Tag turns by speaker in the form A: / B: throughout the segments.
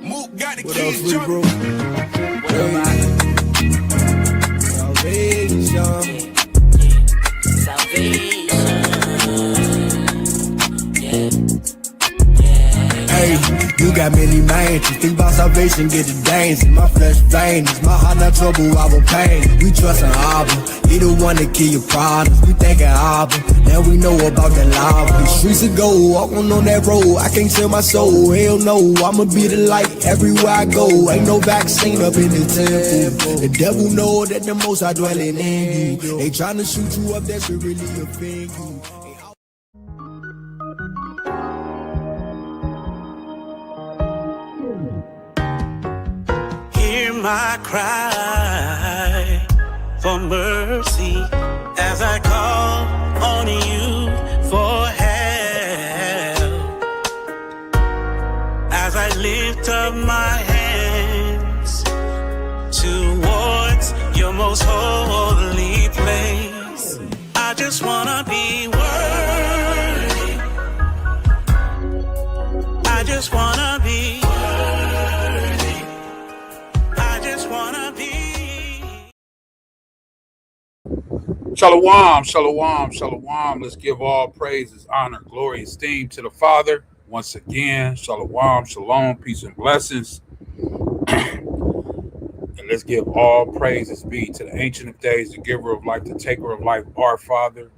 A: Mook got the
B: What
A: keys,
B: else,
A: Chuck.
B: bro? Hey, you got many minds. You think about salvation, get the dance. In my flesh vein, it's my heart not trouble, I will pain. We trust in Abba, he the one that kill your problems. We thanking Abba, now we know about that lava. The streets of gold, walking on that road. I can't sell my soul, hell no. I'ma be the light everywhere I go. Ain't no vaccine up in the temple. The devil know that the most I dwelling in you. They tryna shoot you up, that should really offend you.
C: Hear my cry for mercy as I call on you for help. As I lift up my hands towards your most holy place, I just wanna be worthy. I just wanna be worthy. I just wanna be.
D: Shalom, shalom, shalom. Let's give all praises, honor, glory, esteem to the Father. Once again, shalom, shalom, peace and blessings. And let's give all praises be to the Ancient of Days, the giver of life, the taker of life, our Father,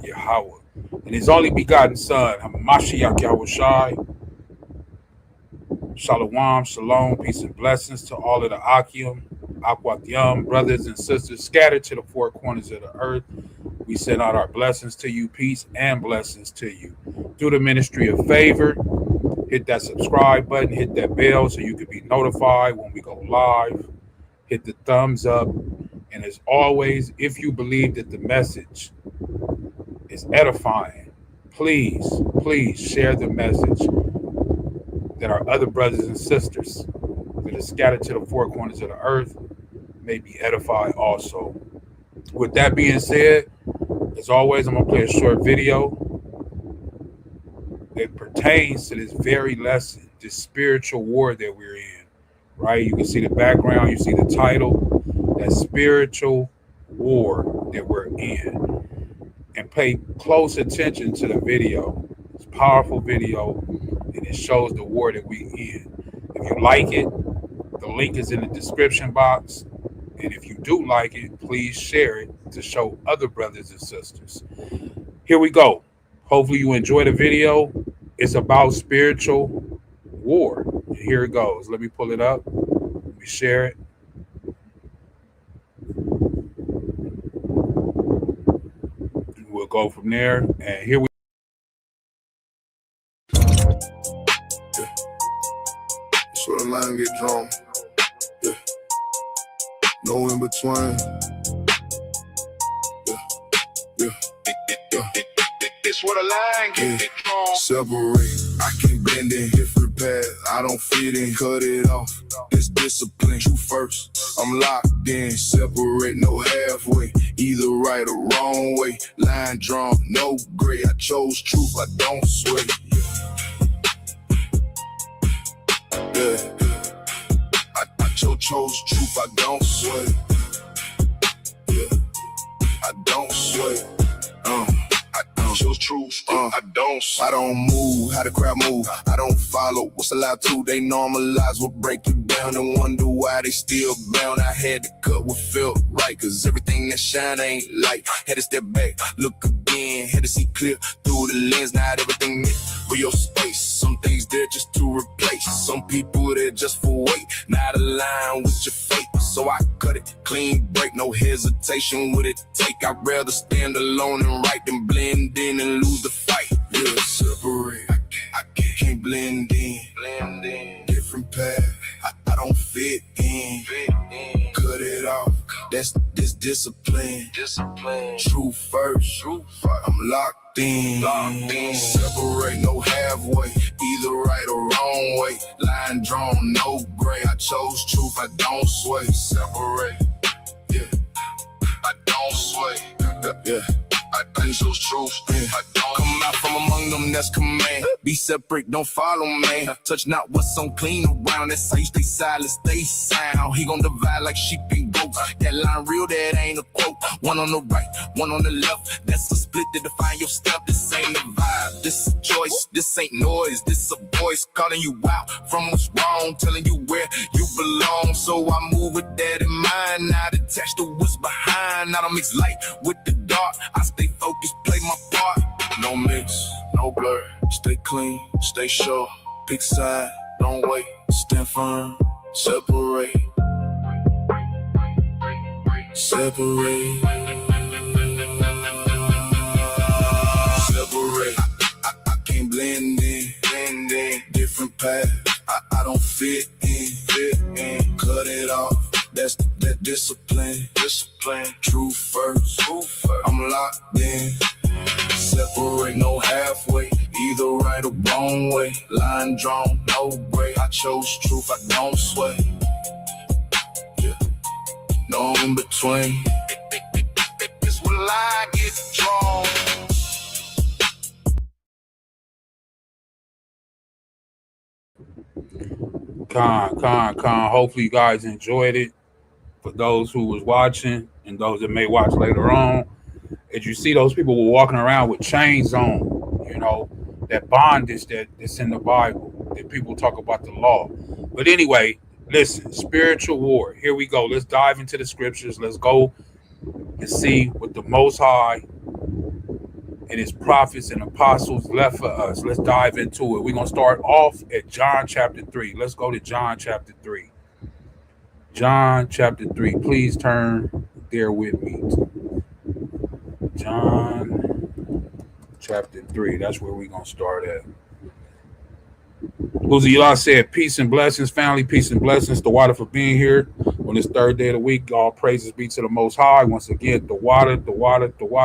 D: Yahweh. And his only begotten Son, Hamashiach Yahushai. Shalom, shalom, peace and blessings to all of the Akim, Akwatyam, brothers and sisters scattered to the four corners of the earth. We send out our blessings to you, peace and blessings to you. Through the ministry of favor, hit that subscribe button, hit that bell so you can be notified when we go live. Hit the thumbs up. And as always, if you believe that the message is edifying, please share the message that our other brothers and sisters that are scattered to the four corners of the earth may be edified also. With that being said, as always, I'm going to play a short video that pertains to this very lesson, this spiritual war that we're in, right? You can see the background, you see the title, that spiritual war that we're in. And pay close attention to the video. It's a powerful video, and it shows the war that we're in. If you like it, the link is in the description box. And if you do like it, please share it to show other brothers and sisters. Here we go. Hopefully you enjoy the video. It's about spiritual war. And here it goes. Let me pull it up. Let me share it. And we'll go from there. And here we
B: So the line get drawn. Yeah. No in between.
A: It's where the line get drawn.
B: Separate. I can't blend in. Different paths. I don't fit in. Cut it off. It's discipline. You first. I'm locked in. Separate. No halfway. Either right or wrong way. Line drawn. No gray. I chose truth. I don't sway. Yeah. I chose truth. I don't sway. Yeah. I don't sway. I chose truth. I don't move. How the crowd move. I don't follow what's allowed to. They normalize what break you down and wonder why they still bound. I had to cut what felt right, cause everything that shine ain't light. Had to step back, look again, had to see clear through the lens. Not everything meant for your space. Some things there just to replace. Some people there just for weight, not align with your fate. So I cut it clean break, no hesitation with it take. I'd rather stand alone and right than blend in and lose the fight. Yeah, separate. I can't blend in. Different path. I don't fit in. Cut it off. That's this discipline. Truth first. I'm locked in. Separate, no halfway. Either right or wrong way. Line drawn, no gray. I chose truth. I don't sway. Separate. Yeah. I don't sway. Yeah. I chose truth. I don't come out from among them, that's command. Be separate, don't follow man. Touch not what's unclean around. That's how you stay silent, stay sound. He gon' divide like sheep and goats. That line real, that ain't a quote. One on the right, one on the left. That's a split to define your step. This ain't a vibe, this a choice. This ain't noise, this a voice calling you out from what's wrong, telling you where you belong. So I move with that in mind, not attached to what's behind. I don't mix light with the dark. I stay focused, play my part. No mix, no blur. Stay clean, stay sure. Pick side, don't wait. Stand firm, separate. Separate. Separate. I can't blend in. Different path. I don't fit in. Cut it off. That's that discipline. Truth first. I'm locked in. Separate, no halfway. Either right or wrong way. Line drawn, no gray. I chose truth, I don't sway. Yeah. No in between. It's when line gets drawn.
D: Con. Hopefully you guys enjoyed it. For those who was watching and those that may watch later on, as you see, those people were walking around with chains on, that bondage that's in the Bible, that people talk about the law. But anyway, listen, spiritual war. Here we go. Let's dive into the scriptures. Let's go and see what the Most High and his prophets and apostles left for us. Let's dive into it. We're going to start off at John chapter 3. Let's go to John chapter 3. John chapter 3. Please turn there with me. John chapter 3. That's where we're going to start at. Uzi said, peace and blessings, family, peace and blessings. The water for being here on this third day of the week. All praises be to the Most High. Once again, the water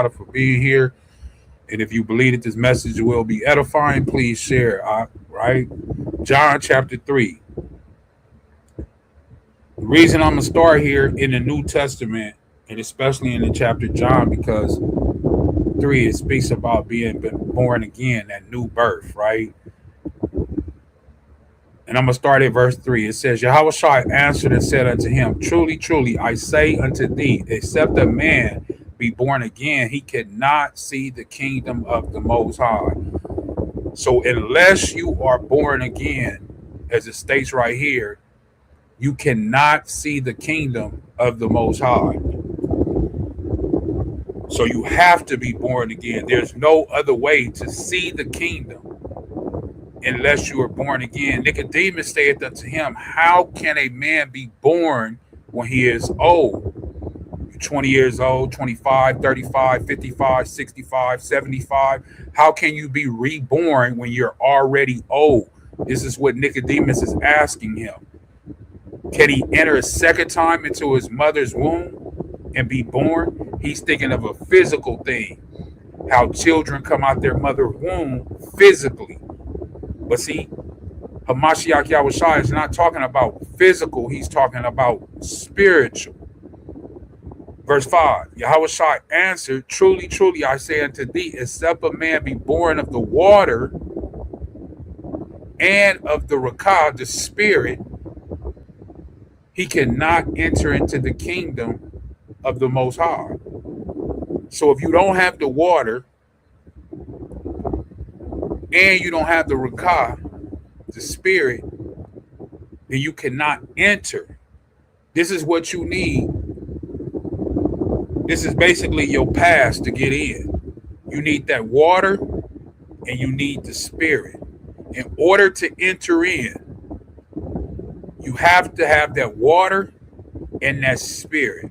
D: for being here. And if you believe that this message will be edifying, please share. Right? John chapter 3. The reason I'm going to start here in the New Testament, and especially in the chapter John, because 3, it speaks about being born again, that new birth, right? And I'm going to start at verse 3. It says, Yahushua answered and said unto him, truly, truly, I say unto thee, except a man be born again, he cannot see the kingdom of the Most High. So unless you are born again, as it states right here, you cannot see the kingdom of the Most High. So you have to be born again. There's no other way to see the kingdom unless you are born again. Nicodemus saith unto him, how can a man be born when he is old? 20 years old, 25, 35, 55, 65, 75. How can you be reborn when you're already old? This is what Nicodemus is asking him. Can he enter a second time into his mother's womb and be born? He's thinking of a physical thing, how children come out their mother's womb physically. But see, Hamashiach Yahushua is not talking about physical, he's talking about spiritual. Verse 5, Yahushua answered, truly, truly, I say unto thee, except a man be born of the water and of the Rakah, the spirit, he cannot enter into the kingdom of the Most High. So if you don't have the water and you don't have the Rakah, the spirit, then you cannot enter. This is what you need. This is basically your pass to get in. You need that water and you need the spirit. In order to enter in, you have to have that water and that spirit.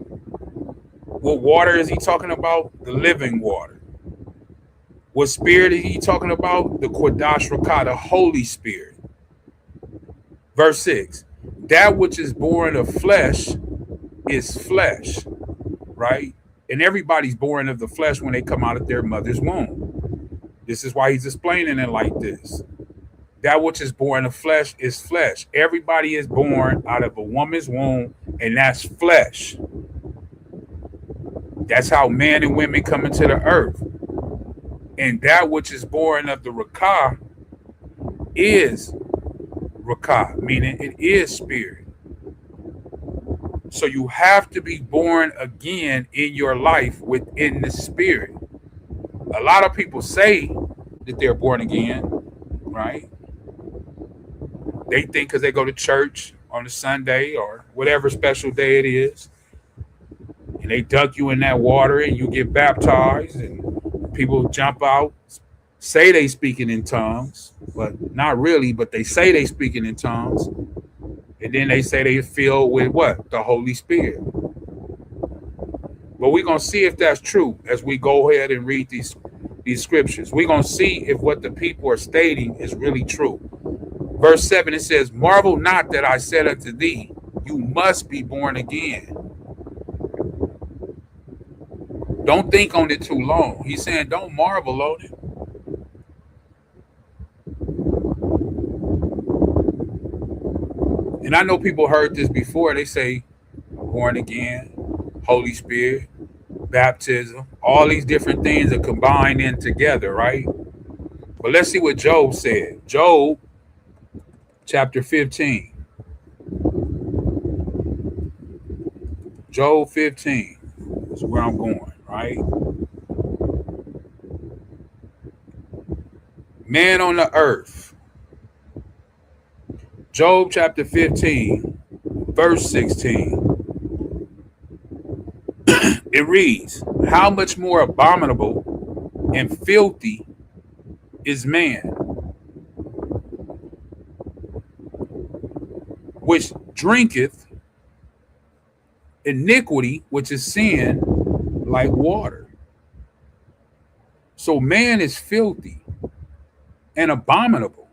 D: What water is he talking about? The living water. What spirit is he talking about? The Kodash Rakah, the Holy Spirit. Verse 6, that which is born of flesh is flesh, right? And everybody's born of the flesh when they come out of their mother's womb. This is why he's explaining it like this. That which is born of flesh is flesh. Everybody is born out of a woman's womb, and that's flesh. That's how men and women come into the earth. And that which is born of the Rakah is Rakah, meaning it is spirit. So you have to be born again in your life within the spirit. A lot of people say that they're born again, right? They think because they go to church on a Sunday or whatever special day it is, and they dunk you in that water and you get baptized, and people jump out, say they speaking in tongues, but not really, but they say they speaking in tongues, and then they say they filled with what? The Holy Spirit. But we're going to see if that's true as we go ahead and read these scriptures. We're going to see if what the people are stating is really true. Verse 7, it says, marvel not that I said unto thee, you must be born again. Don't think on it too long. He's saying don't marvel on it. And I know people heard this before. They say born again, Holy Spirit, baptism, all these different things are combined in together, right? But let's see what Job said. Job chapter 15. Job 15 is where I'm going, right? Man on the earth. Job chapter 15, verse 16. It reads, how much more abominable and filthy is man, which drinketh iniquity, which is sin, like water. So man is filthy and abominable,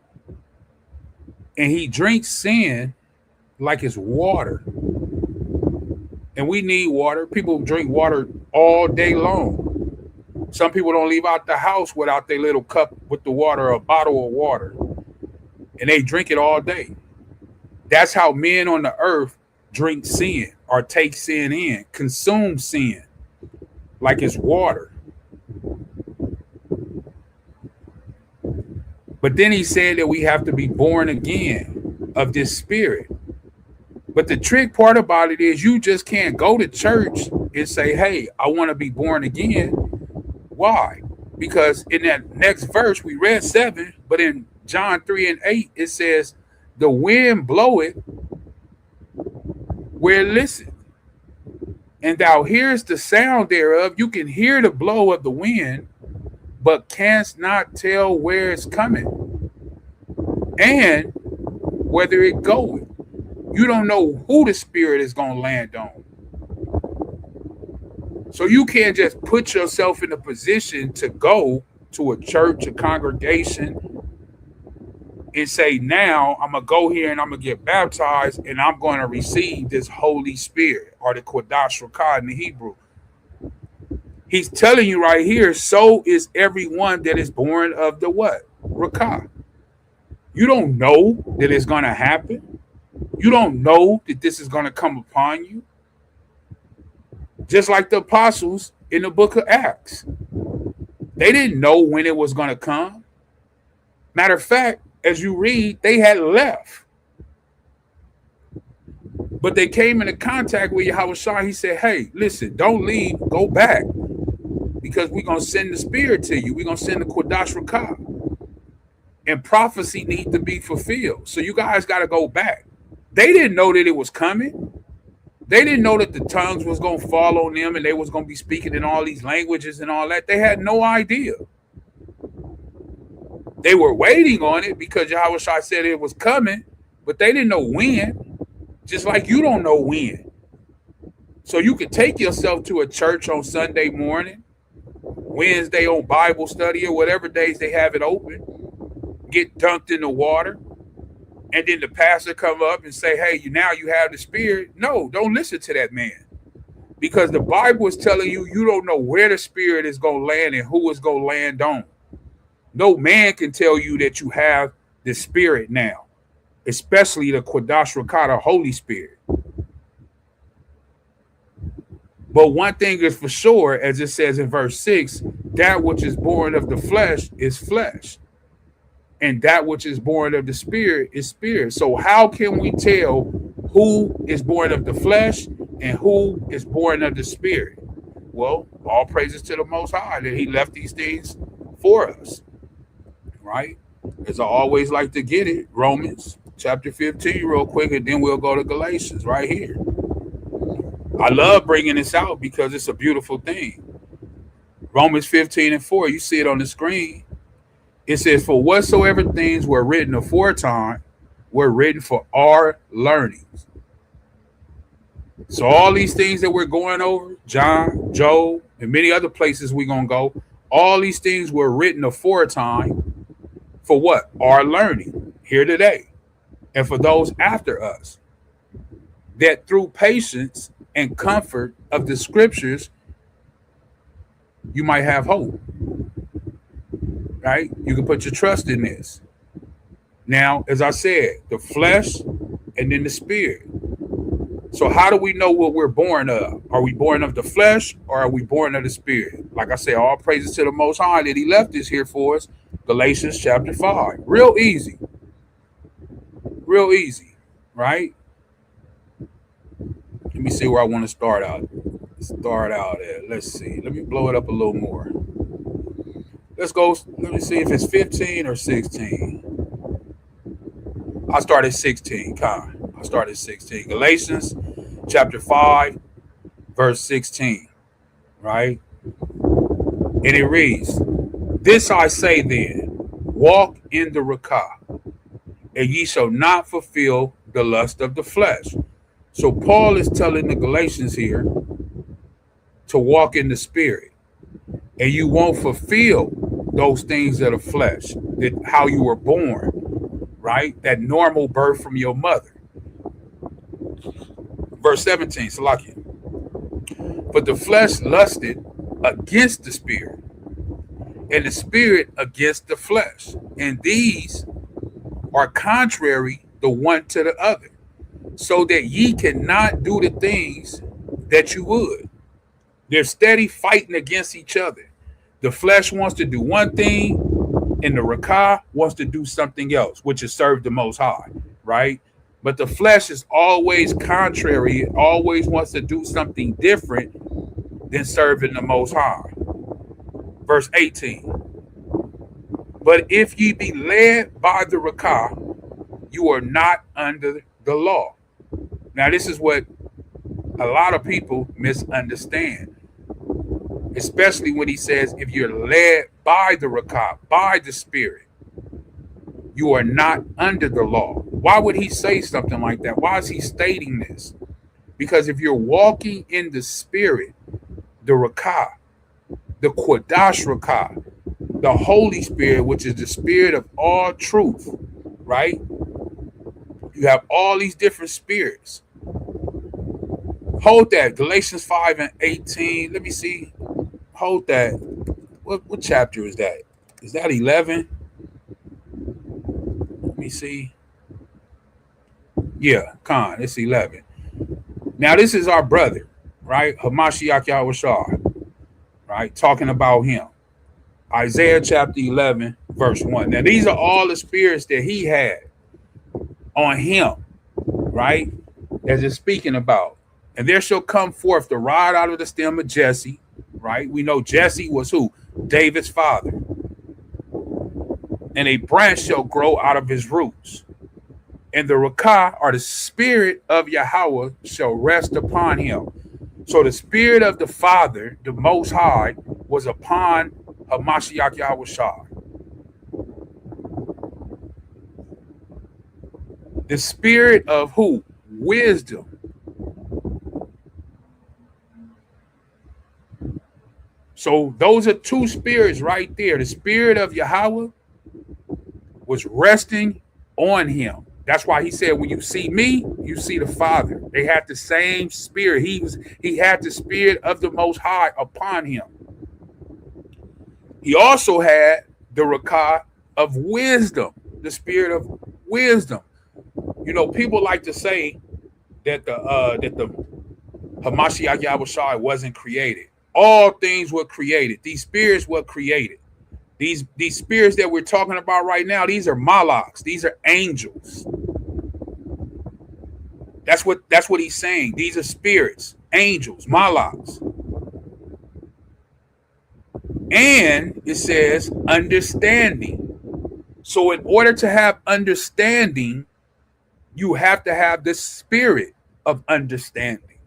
D: and he drinks sin like it's water. And we need water. People drink water all day long. Some people don't leave out the house without their little cup with the water, or a bottle of water, and they drink it all day. That's how men on the earth drink sin, or take sin in, consume sin like it's water. But then he said that we have to be born again of this spirit. But the trick part about it is you just can't go to church and say, hey, I want to be born again. Why? Because in that next verse, we read 7, but in John 3 and 8, it says, the wind bloweth where it listeth, and thou hearest the sound thereof. You can hear the blow of the wind, but canst not tell where it's coming and whether it goeth. You don't know who the spirit is going to land on. So you can't just put yourself in a position to go to a church, a congregation, and say, now I'm going to go here and I'm going to get baptized and I'm going to receive this Holy Spirit, or the Kodash Rakah in the Hebrew. He's telling you right here, so is everyone that is born of the what? Rakah. You don't know that it's going to happen. You don't know that this is going to come upon you. Just like the apostles in the book of Acts. They didn't know when it was going to come. Matter of fact, as you read, they had left. But they came into contact with Yahushua. He said, hey, listen, don't leave, go back. Because we're going to send the spirit to you. We're going to send the Kodash Rakah. And prophecy needs to be fulfilled. So you guys got to go back. They didn't know that it was coming. They didn't know that the tongues was going to fall on them and they was going to be speaking in all these languages and all that. They had no idea. They were waiting on it because Yahushua said it was coming, but they didn't know when, just like you don't know when. So you could take yourself to a church on Sunday morning, Wednesday on Bible study, or whatever days they have it open, get dunked in the water, and then the pastor come up and say, hey, now you have the spirit. No, don't listen to that man. Because the Bible is telling you, you don't know where the spirit is going to land and who it's going to land on. No man can tell you that you have the spirit now, especially the Kodash Rakah, the Holy Spirit. But one thing is for sure, as it says in verse 6, that which is born of the flesh is flesh, and that which is born of the spirit is spirit. So how can we tell who is born of the flesh and who is born of the spirit? Well, all praises to the Most High that he left these things for us, right? As I always like to get it, Romans chapter 15 real quick, and then we'll go to Galatians right here. I love bringing this out because it's a beautiful thing. Romans 15:4, you see it on the screen. It says, for whatsoever things were written aforetime were written for our learnings. So all these things that we're going over, John, Job, and many other places we're going to go, all these things were written aforetime for what? Our learning here today. And for those after us, that through patience and comfort of the scriptures, you might have hope. Right? You can put your trust in this. Now, as I said, the flesh and then the spirit. So how do we know what we're born of? Are we born of the flesh or are we born of the spirit? Like I said, all praises to the Most High that he left this here for us. Galatians chapter 5. Real easy. Real easy. Right? Let me see where I want to start out. Let's see. Let me blow it up a little more. Let's go. Let me see if it's 15 or 16. I started 16. I started 16. Galatians chapter 5, verse 16. Right? And it reads, this I say then, walk in the Rakah, and ye shall not fulfill the lust of the flesh. So Paul is telling the Galatians here to walk in the spirit, and you won't fulfill those things that are flesh, that how you were born, right? That normal birth from your mother. Verse 17, Salakia. But the flesh lusted against the spirit, and the spirit against the flesh. And these are contrary the one to the other, so that ye cannot do the things that you would. They're steady fighting against each other. The flesh wants to do one thing, and the Rakah wants to do something else, which is serve the Most High, right? But the flesh is always contrary. It always wants to do something different than serving the Most High. Verse 18. But if ye be led by the Rakah, you are not under the law. Now, this is what a lot of people misunderstand, especially when he says, if you're led by the Rakah, by the Spirit, you are not under the law. Why would he say something like that? Why is he stating this? Because if you're walking in the Spirit, the Rakah, the Quadash Rakah, the Holy Spirit, which is the Spirit of all truth, right? You have all these different spirits. Hold that. Galatians 5 and 18. Let me see. Hold that. What chapter is that? Is that 11? Let me see. Yeah, Khan. It's 11. Now, this is our brother, right? Hamashiach Yahushua, right? Talking about him. Isaiah chapter 11, verse 1. Now, these are all the spirits that he had on him, right? As it's speaking about. And there shall come forth the rod out of the stem of Jesse, right? We know Jesse was who? David's father. And a branch shall grow out of his roots. And the Rakah, or the spirit of Yahweh, shall rest upon him. So the spirit of the Father, the Most High, was upon Hamashiach Yahushua. The spirit of who? Wisdom. So those are two spirits right there. The spirit of Yahweh was resting on him. That's why he said, when you see me, you see the Father. They had the same spirit. He had the spirit of the Most High upon him. He also had the Rakah of wisdom, the spirit of wisdom. You know, people like to say that the Hamashiach Yahushua wasn't created. All things were created. These spirits were created. These spirits that we're talking about right now, these are malaks. These are angels. That's what he's saying. These are spirits, angels, malaks. And it says understanding. So in order to have understanding, you have to have the spirit of understanding.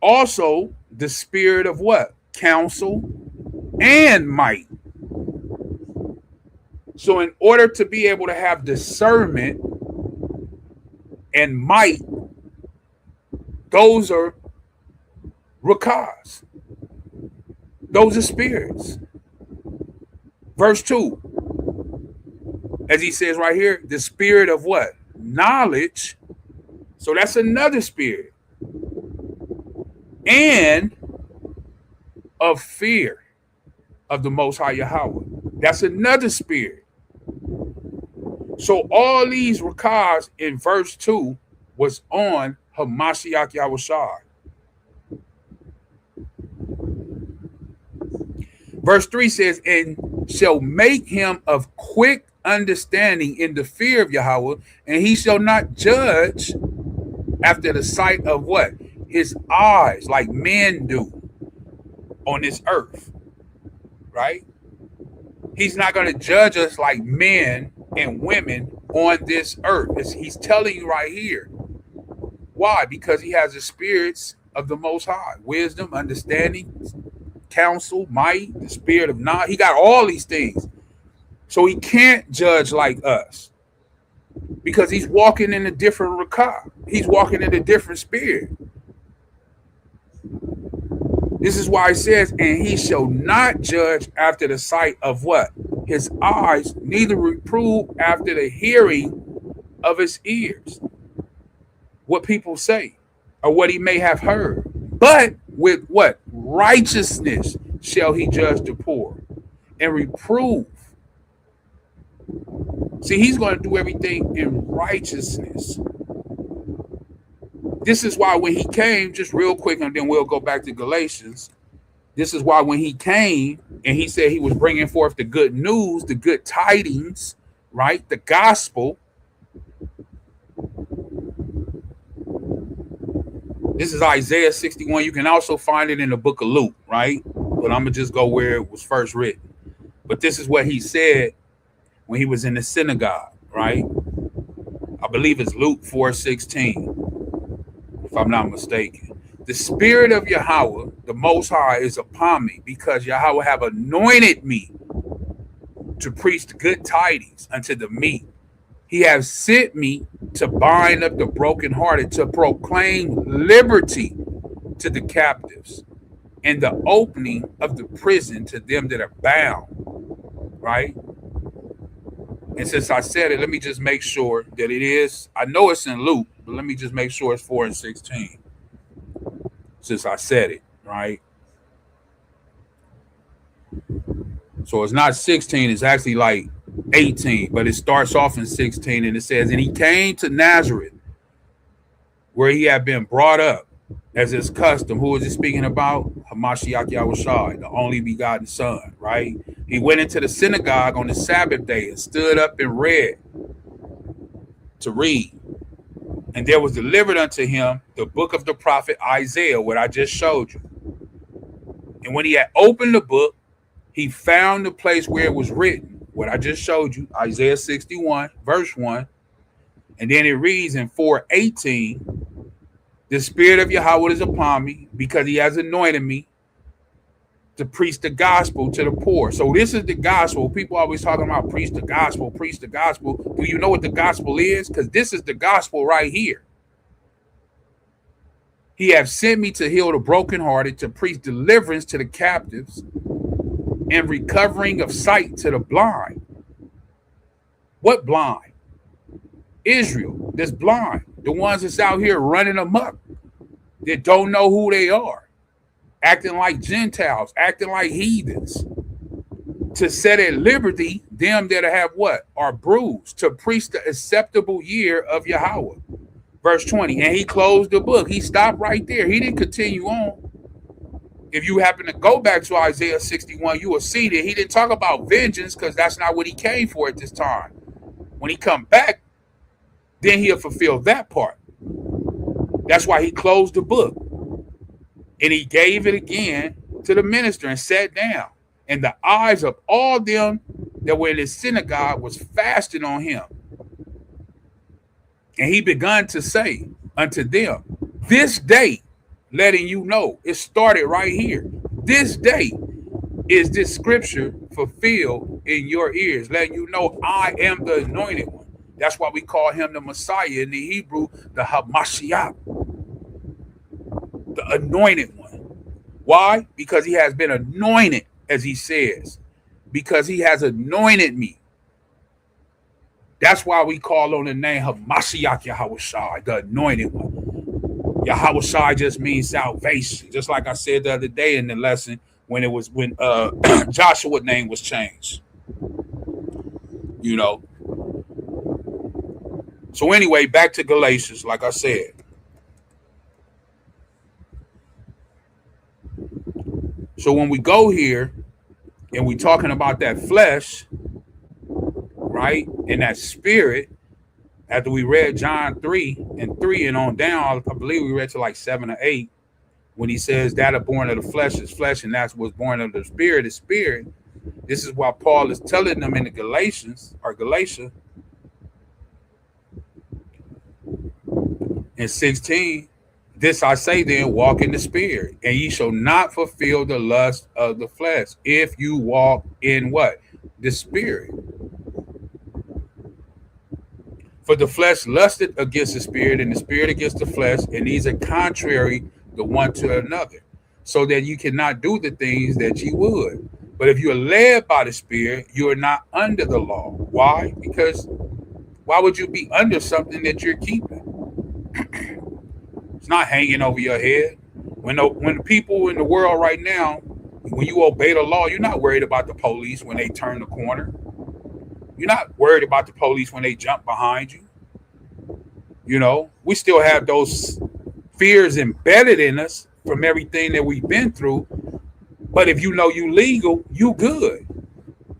D: Also, the spirit of what? Counsel and might. So in order to be able to have discernment and might, those are rakas. Those are spirits. Verse 2, as he says right here, the spirit of what? Knowledge. So that's another spirit. And of fear of the Most High Yahweh. That's another spirit. So all these rakas in verse 2 was on Hamashiach Yahushua. Verse 3 says, and shall make him of quick understanding in the fear of Yahweh, and he shall not judge after the sight of what? His eyes, like men do on this earth, right? He's not going to judge us like men and women on this earth. He's telling you right here. Why? Because he has the spirits of the Most High, wisdom, understanding, counsel, might, the spirit of knowledge. He got all these things. So he can't judge like us because he's walking in a different rakah. He's walking in a different spirit. This is why it says, and he shall not judge after the sight of what? His eyes, neither reprove after the hearing of his ears. What people say or what he may have heard. But with what? Righteousness shall he judge the poor and reprove. See, he's going to do everything in righteousness. This is why when he came, just real quick, and then we'll go back to Galatians. This is why when he came and he said he was bringing forth the good news, the good tidings, right? The gospel. This is Isaiah 61. You can also find it in the book of Luke, right? But I'm going to just go where it was first written. But this is what he said when he was in the synagogue, right? I believe it's Luke 4:16. If I'm not mistaken. The spirit of Yahweh, the Most High, is upon me because Yahweh have anointed me to preach the good tidings unto the meek. He has sent me to bind up the brokenhearted, to proclaim liberty to the captives and the opening of the prison to them that are bound, right? And since I said it, let me just make sure that it is. I know it's in Luke, but let me just make sure it's 4:16. Since I said it, right? So it's not 16, it's actually like 18, but it starts off in 16 and it says, and he came to Nazareth where he had been brought up as his custom. Who is he speaking about? Hamashiach Yahushua, the only begotten son, right? He went into the synagogue on the Sabbath day and stood up and read to read. And there was delivered unto him the book of the prophet Isaiah, what I just showed you. And when he had opened the book, he found the place where it was written, what I just showed you, Isaiah 61, verse 1. And then it reads in 4:18, the spirit of Yahweh is upon me because he has anointed me to preach the gospel to the poor. So this is the gospel. People always talking about preach the gospel, preach the gospel. Do you know what the gospel is? Because this is the gospel right here. He have sent me to heal the brokenhearted, to preach deliverance to the captives and recovering of sight to the blind. What blind? Israel, that's blind. The ones that's out here running amok, that don't know who they are, acting like Gentiles, acting like heathens, to set at liberty them that have what? Are bruised, to preach the acceptable year of Yahweh, Verse 20, and he closed the book. He stopped right there. He didn't continue on. If you happen to go back to Isaiah 61, you will see that he didn't talk about vengeance because that's not what he came for at this time. When he come back, then he'll fulfill that part. That's why he closed the book. And he gave it again to the minister and sat down. And the eyes of all them that were in his synagogue was fastened on him. And he begun to say unto them, this day, letting you know, it started right here. This day is this scripture fulfilled in your ears, letting you know I am the anointed one. That's why we call him the Messiah in the Hebrew, the Hamashiach, the anointed one. Why? Because he has been anointed, as he says, because he has anointed me. That's why we call on the name Hamashiach Yahawashi, the anointed one. Yahawashi just means salvation. Just like I said the other day in the lesson when Joshua's name was changed. You know. So anyway, back to Galatians, like I said. So when we go here and we talking about that flesh, right, and that spirit, after we read John 3:3 and on down, I believe we read to like 7 or 8, when he says that are born of the flesh is flesh, and that's what's born of the spirit is spirit. This is why Paul is telling them in the Galatia, in 16, this I say then, walk in the spirit, and ye shall not fulfill the lust of the flesh. If you walk in what? The spirit. For the flesh lusted against the spirit, and the spirit against the flesh, and these are contrary the one to another, so that you cannot do the things that ye would. But if you are led by the spirit, you are not under the law. Why? Because why would you be under something that you're keeping? It's not hanging over your head. When the people in the world right now, when you obey the law, you're not worried about the police when they turn the corner. You're not worried about the police when they jump behind you. You know, we still have those fears embedded in us from everything that we've been through. But if you know you legal, you good.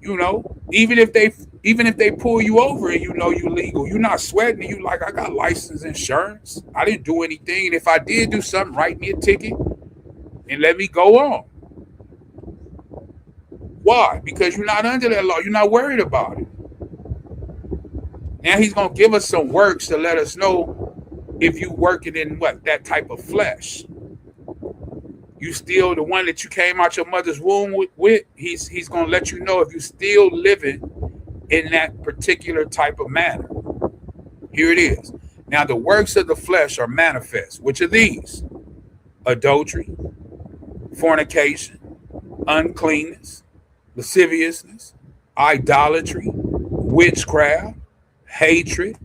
D: You know, even if they pull you over and you know you legal, you're not sweating. You like, I got license, insurance. I didn't do anything. And if I did do something, write me a ticket and let me go on. Why? Because you're not under that law. You're not worried about it. Now he's going to give us some works to let us know if you working in what? That type of flesh. You still the one that you came out your mother's womb with. He's going to let you know if you still living in that particular type of manner. Here it is. Now the works of the flesh are manifest. Which are these? Adultery, fornication, uncleanness, lasciviousness, idolatry, witchcraft, hatred,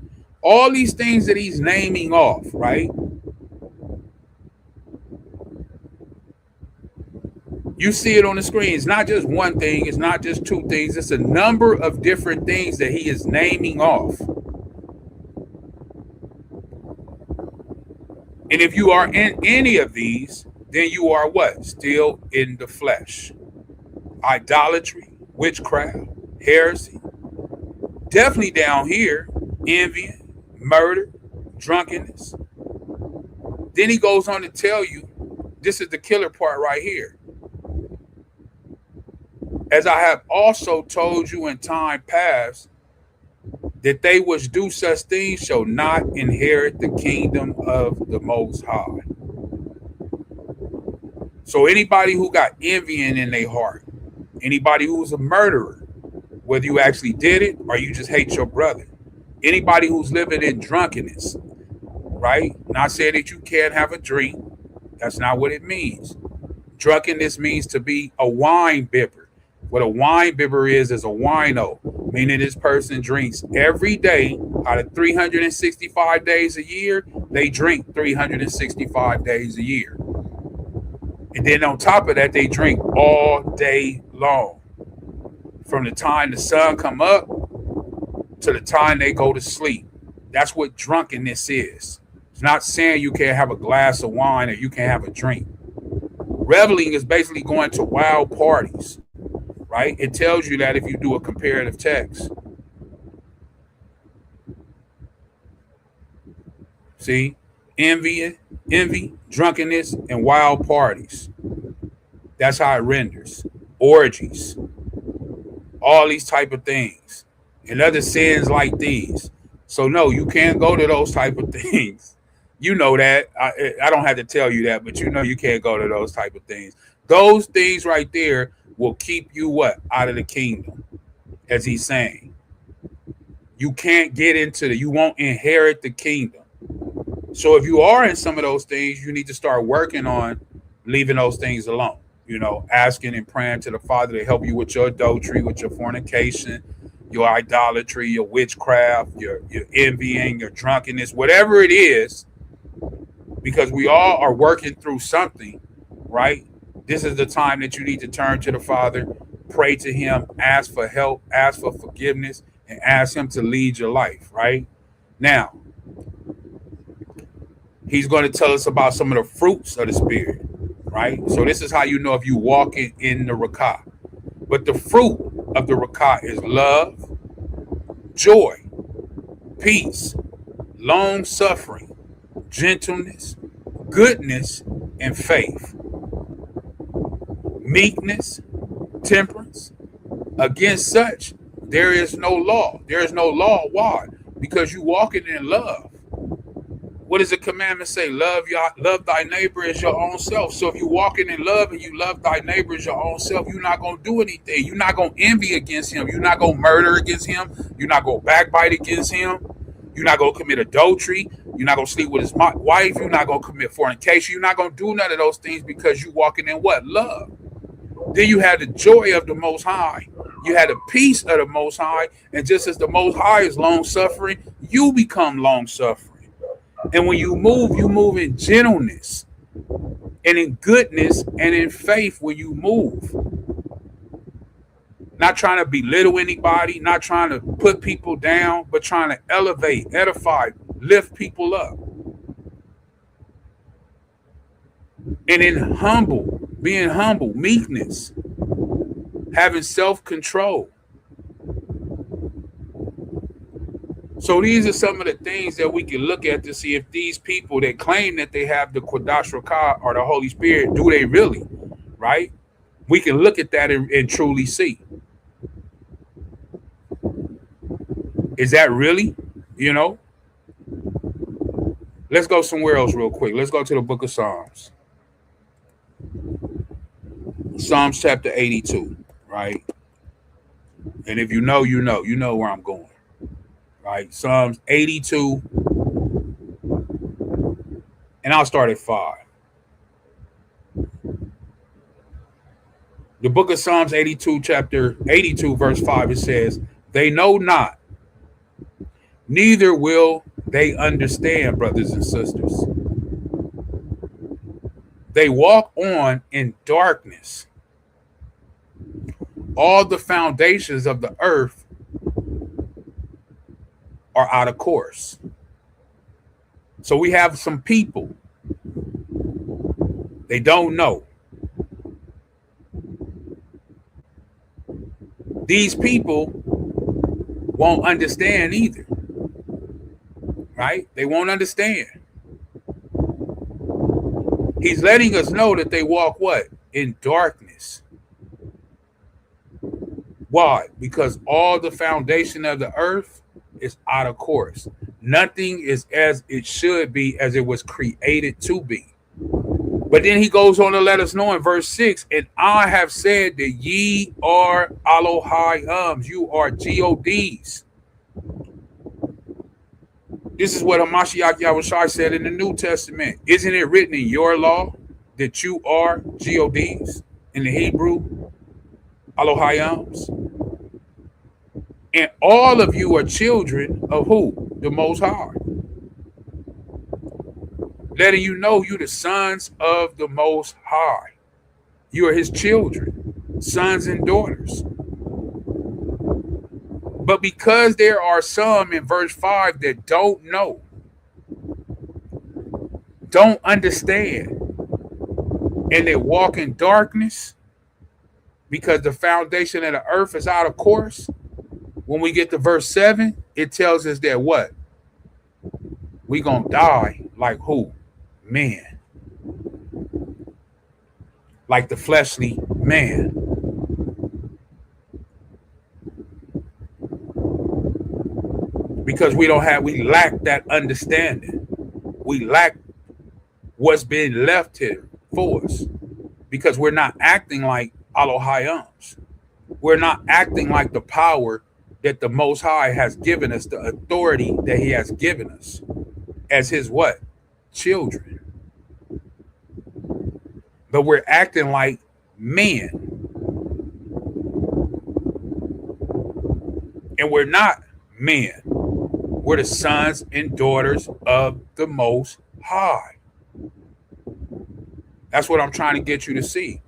D: all these things that he's naming off, right? You see it on the screen. It's not just one thing. It's not just two things. It's a number of different things that he is naming off. And if you are in any of these, then you are what? Still in the flesh. Idolatry, witchcraft, heresy. Definitely down here, envying, murder, drunkenness. Then he goes on to tell you, this is the killer part right here. As I have also told you in time past, that they which do such things shall not inherit the kingdom of the Most High. So anybody who got envying in their heart, anybody who's a murderer, whether you actually did it or you just hate your brother, anybody who's living in drunkenness, right? Not saying that you can't have a drink. That's not what it means. Drunkenness means to be a wine bibber. What a wine bibber is a wino, meaning this person drinks every day out of 365 days a year. They drink 365 days a year. And then on top of that, they drink all day long. From the time the sun come up to the time they go to sleep. That's what drunkenness is. It's not saying you can't have a glass of wine or you can't have a drink. Reveling is basically going to wild parties, right? It tells you that if you do a comparative text. See, envy, drunkenness, and wild parties. That's how it renders. Orgies, all these type of things, and other sins like these. So no, you can't go to those type of things. You know that. I don't have to tell you that, but you know you can't go to those type of things. Those things right there will keep you what? Out of the kingdom, as he's saying. You can't get into you won't inherit the kingdom. So if you are in some of those things, you need to start working on leaving those things alone. You know, asking and praying to the Father to help you with your adultery, with your fornication, your idolatry, your witchcraft, your envying, your drunkenness, whatever it is, because we all are working through something, right? This is the time that you need to turn to the Father, pray to him, ask for help, ask for forgiveness, and ask him to lead your life, right? Now, he's going to tell us about some of the fruits of the Spirit, right? So this is how you know if you walk in the Rakah. But the fruit of the Rakah is love, joy, peace, long-suffering, gentleness, goodness, and faith, meekness, temperance. Against such, there is no law. There is no law. Why? Because you walking in love. What does the commandment say? Love thy neighbor as your own self. So if you're walking in love and you love thy neighbor as your own self, you're not going to do anything. You're not going to envy against him. You're not going to murder against him. You're not going to backbite against him. You're not going to commit adultery. You're not going to sleep with his wife. You're not going to commit fornication. You're not going to do none of those things because you're walking in what? Love. Then you have the joy of the Most High. You have the peace of the Most High. And just as the Most High is long-suffering, you become long-suffering. And when you move in gentleness and in goodness and in faith when you move. Not trying to belittle anybody, not trying to put people down, but trying to elevate, edify, lift people up. And in being humble, meekness, having self-control. So these are some of the things that we can look at to see if these people that claim that they have the Kodash Rakah or the Holy Spirit, do they really, right? We can look at that and truly see. Is that really, you know? Let's go somewhere else real quick. Let's go to the book of Psalms. Psalms chapter 82, right? And if you know, you know where I'm going. Right, Psalms 82, and I'll start at 5. The book of Psalms 82, chapter 82, verse 5, it says, "They know not, neither will they understand, brothers and sisters. They walk on in darkness. All the foundations of the earth are out of course." So we have some people, they don't know. These people won't understand either, right? They won't understand. He's letting us know that they walk what? In darkness. Why? Because all the foundation of the earth is out of course. Nothing is as it should be, as it was created to be. But then he goes on to let us know in verse 6, "And I have said that ye are Elohim, you are gods." This is what Hamashiach Yahushua said in the New Testament. Isn't it written in your law that you are gods in the Hebrew? Elohims. And all of you are children of who? The Most High. Letting you know you're the sons of the Most High. You are his children, sons and daughters. But because there are some in verse 5 that don't know, don't understand and they walk in darkness because the foundation of the earth is out of course, when we get to verse 7, it tells us that what? We gonna die like who? Man. Like the fleshly man. Because we lack that understanding. We lack what's been left here for us. Because we're not acting like Elohaims. We're not acting like the power that the Most High has given us, the authority that he has given us as his what? Children. But we're acting like men. And we're not men. We're the sons and daughters of the Most High. That's what I'm trying to get you to see.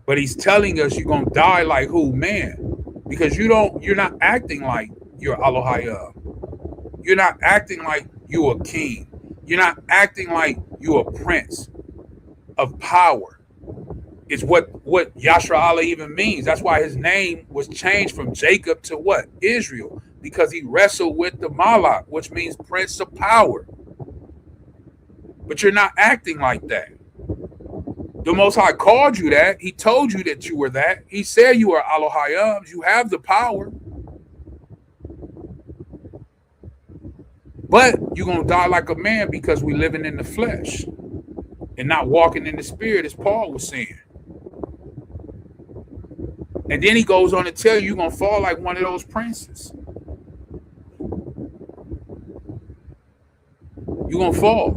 D: But he's telling us you're going to die like who? Man. Because you're not acting like you're Elohim. You're not acting like you're a king. You're not acting like you're a prince of power. It's what Yasharahla even means. That's why his name was changed from Jacob to what? Israel. Because he wrestled with the Malak, which means prince of power. But you're not acting like that. The Most High called you that. He told you that you were that. He said you are Elohim. You have the power. But you're going to die like a man because we're living in the flesh and not walking in the spirit, as Paul was saying. And then he goes on to tell you you're going to fall like one of those princes. You're going to fall.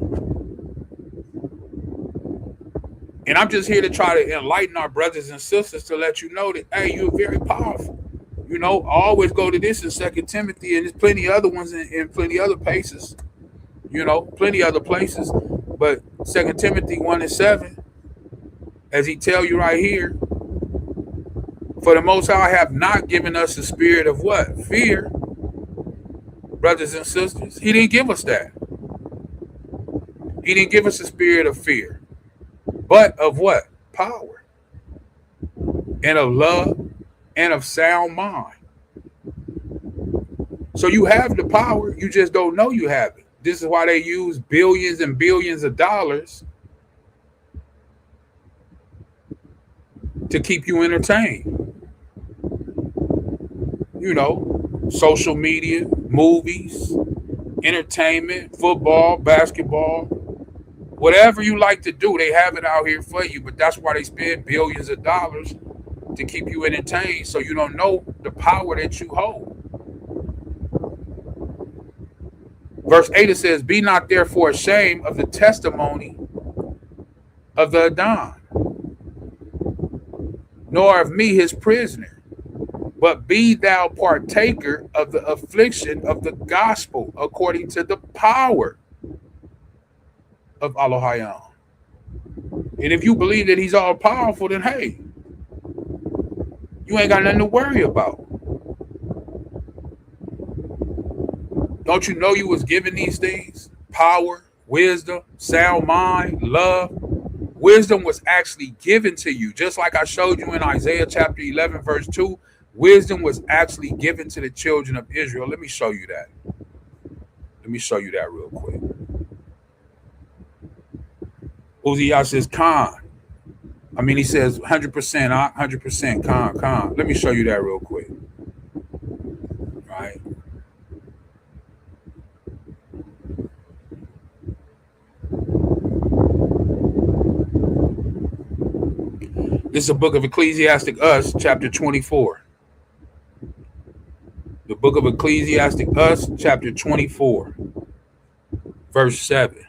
D: And I'm just here to try to enlighten our brothers and sisters to let you know that, hey, you're very powerful. You know, I always go to this in 2 Timothy, and there's plenty of other ones in plenty of other places. You know, plenty of other places. But 2 Timothy 1:7, as he tell you right here, for the Most High have not given us a spirit of what? Fear. Brothers and sisters, he didn't give us that. He didn't give us a spirit of fear. But of what? Power. And of love and of sound mind. So you have the power, you just don't know you have it. This is why they use billions and billions of dollars to keep you entertained. You know, social media, movies, entertainment, football, basketball. Whatever you like to do, they have it out here for you. But that's why they spend billions of dollars to keep you entertained, so you don't know the power that you hold. Verse 8, it says, be not therefore ashamed of the testimony of the Adon, nor of me his prisoner, but be thou partaker of the affliction of the gospel according to the power of Elohim. And if you believe that he's all powerful, then hey, you ain't got nothing to worry about. Don't you know you was given these things? Power, wisdom, sound mind, love. Wisdom was actually given to you. Just like I showed you in Isaiah chapter 11, verse 2, wisdom was actually given to the children of Israel. Let me show you that. Let me show you that real quick. Uzziah says, Khan. I mean, he says 100%, 100%, Khan. Let me show you that real quick. Right. This is the book of Ecclesiastic Us, chapter 24. The book of Ecclesiastic Us, chapter 24, verse 7.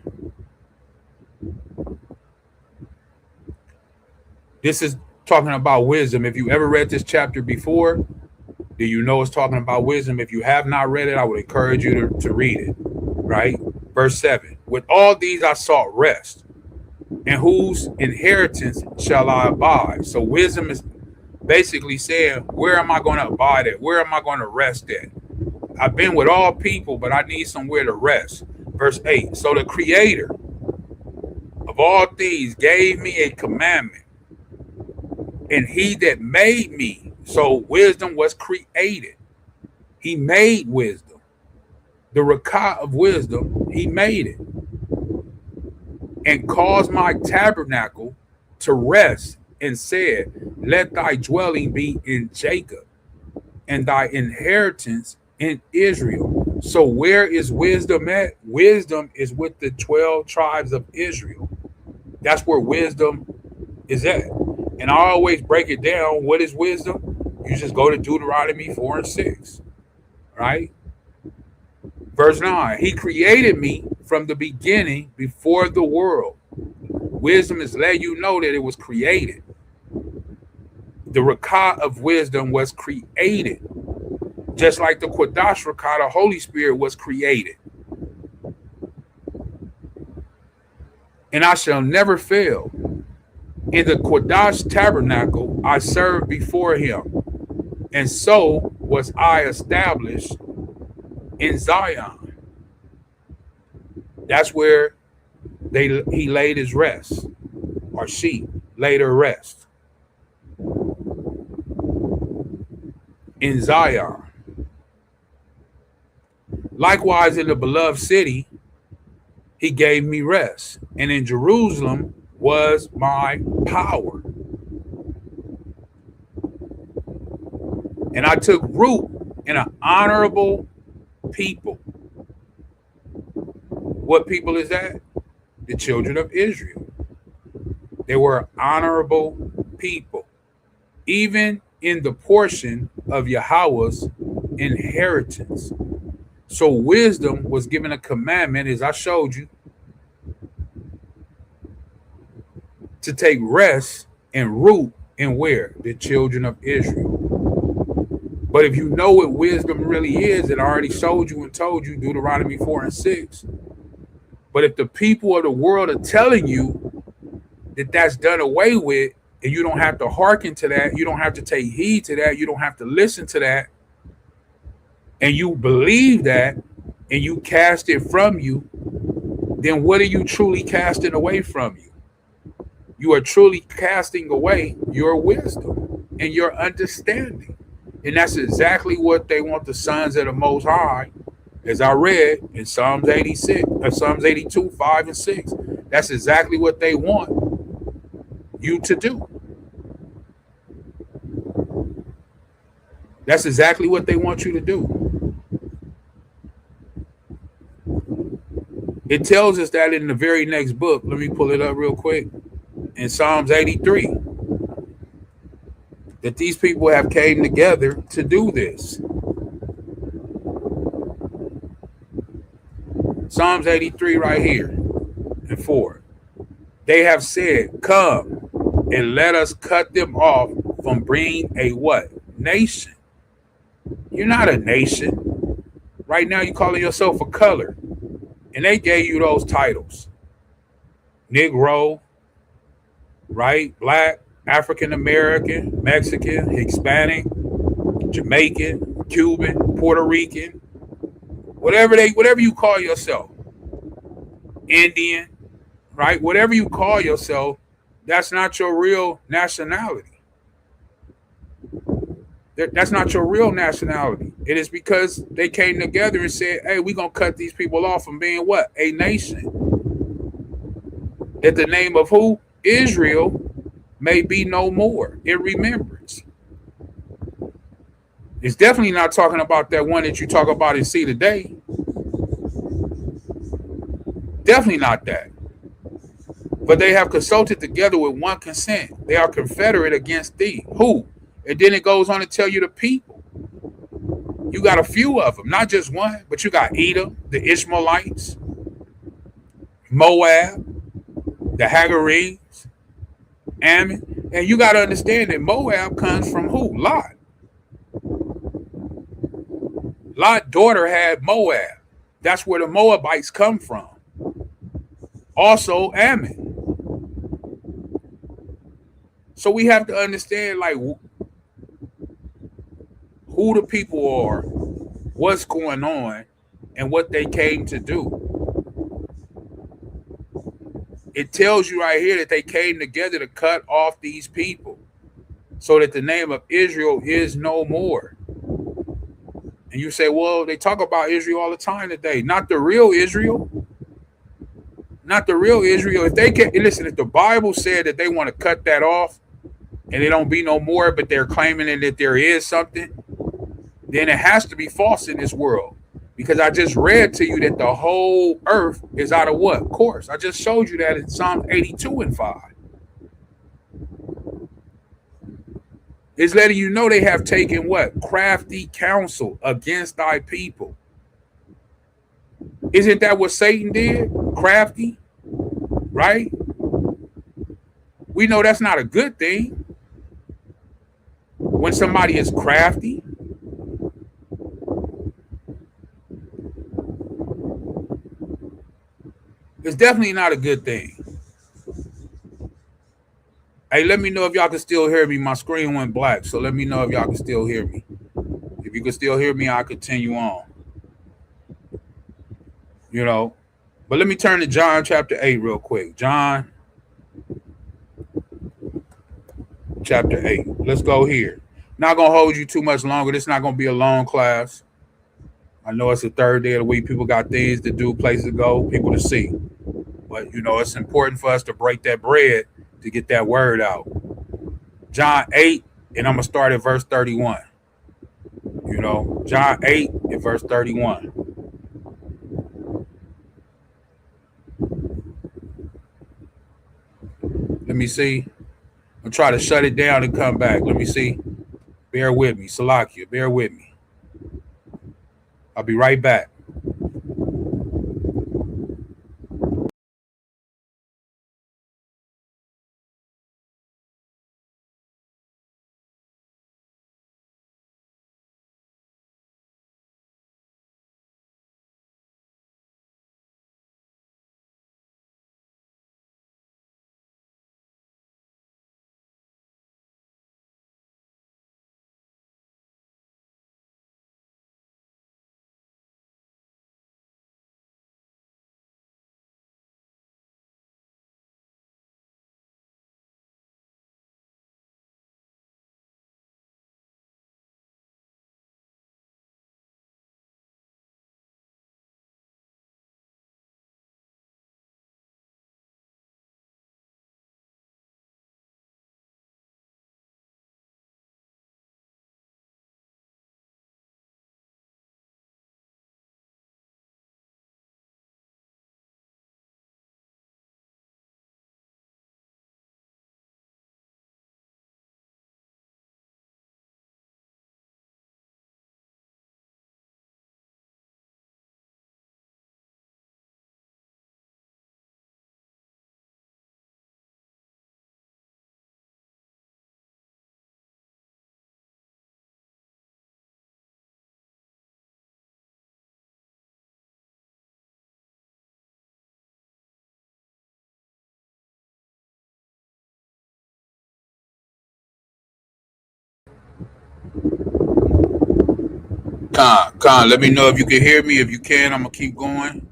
D: This is talking about wisdom. If you ever read this chapter before, do you know it's talking about wisdom? If you have not read it, I would encourage you to read it, right? Verse 7, with all these I sought rest, and whose inheritance shall I abide? So wisdom is basically saying, where am I going to abide at? Where am I going to rest at? I've been with all people, but I need somewhere to rest. Verse 8, so the Creator of all things gave me a commandment, and he that made me, so wisdom was created. He made wisdom. The Rakah of wisdom, he made it. And caused my tabernacle to rest, and said, let thy dwelling be in Jacob, and thy inheritance in Israel. So where is wisdom at? Wisdom is with the 12 tribes of Israel. That's where wisdom is at. And I always break it down. What is wisdom? You just go to Deuteronomy 4 and 6, right? Verse 9, he created me from the beginning before the world. Wisdom is letting you know that it was created. The Rakah of wisdom was created. Just like the Quadash Rakah, the Holy Spirit was created. And I shall never fail. In the Quadash tabernacle, I served before him. And so was I established in Zion. That's where he laid his rest, or she laid her rest. In Zion. Likewise, in the beloved city, he gave me rest. And in Jerusalem was my power. And I took root in an honorable people. What people is that? The children of Israel. They were honorable people, even in the portion of Yahweh's inheritance. So wisdom was given a commandment, as I showed you, to take rest and root in where? The children of Israel. But if you know what wisdom really is, and I already showed you and told you, Deuteronomy 4 and 6. But if the people of the world are telling you that that's done away with, and you don't have to hearken to that, you don't have to take heed to that, you don't have to listen to that, and you believe that, and you cast it from you, then what are you truly casting away from you? You are truly casting away your wisdom and your understanding. And that's exactly what they want the sons of the Most High, as I read in Psalms 86, or Psalms 82, 5 and 6. That's exactly what they want you to do. That's exactly what they want you to do. It tells us that in the very next book. Let me pull it up real quick. In Psalms 83. That these people have came together to do this. Psalms 83 right here and 4. They have said, come and let us cut them off from being a what? Nation. You're not a nation. Right now you're calling yourself a color. And they gave you those titles. Negro, right? Black, African American, Mexican, Hispanic, Jamaican, Cuban, Puerto Rican, whatever you call yourself. Indian, right? Whatever you call yourself, that's not your real nationality. That's not your real nationality. It is because they came together and said, hey, we're going to cut these people off from being what? A nation. That the name of who? Israel may be no more in remembrance. It's definitely not talking about that one that you talk about and see today. Definitely not that. But they have consulted together with one consent. They are confederate against thee. Who? And then it goes on to tell you the people. You got a few of them, not just one, but you got Edom, the Ishmaelites, Moab, the Hagarenes, Ammon. And you got to understand that Moab comes from who? Lot. Lot's daughter had Moab. That's where the Moabites come from. Also Ammon. So we have to understand, like, who the people are, what's going on, and what they came to do. it tells you right here that they came together to cut off these people so that the name of Israel is no more. And you say, well, they talk about Israel all the time today. Not the real Israel. Not the real Israel. If they can listen, if the Bible said that they want to cut that off and it don't be no more, but they're claiming that there is something, then it has to be false in this world. Because I just read to you that the whole earth is out of what? Course. I just showed you that in Psalm 82:5. It's letting you know they have taken what? Crafty counsel against thy people. Isn't that what Satan did? Crafty, right? We know that's not a good thing. When somebody is crafty, it's definitely not a good thing. Hey, let me know if y'all can still hear me. My screen went black, so let me know if y'all can still hear me. If you can still hear me, I'll continue on. You know, but let me turn to John chapter 8 real quick. John chapter 8. Let's go here. Not going to hold you too much longer. This is not going to be a long class. I know it's the third day of the week. People got things to do, places to go, people to see. But, you know, it's important for us to break that bread to get that word out. John 8, and I'm going to start at verse 31. You know, John 8 and verse 31. Let me see. I'll try to shut it down and come back. Let me see. Bear with me. Salakia, bear with me. I'll be right back. Con, let me know if you can hear me. If you can, I'm going to keep going.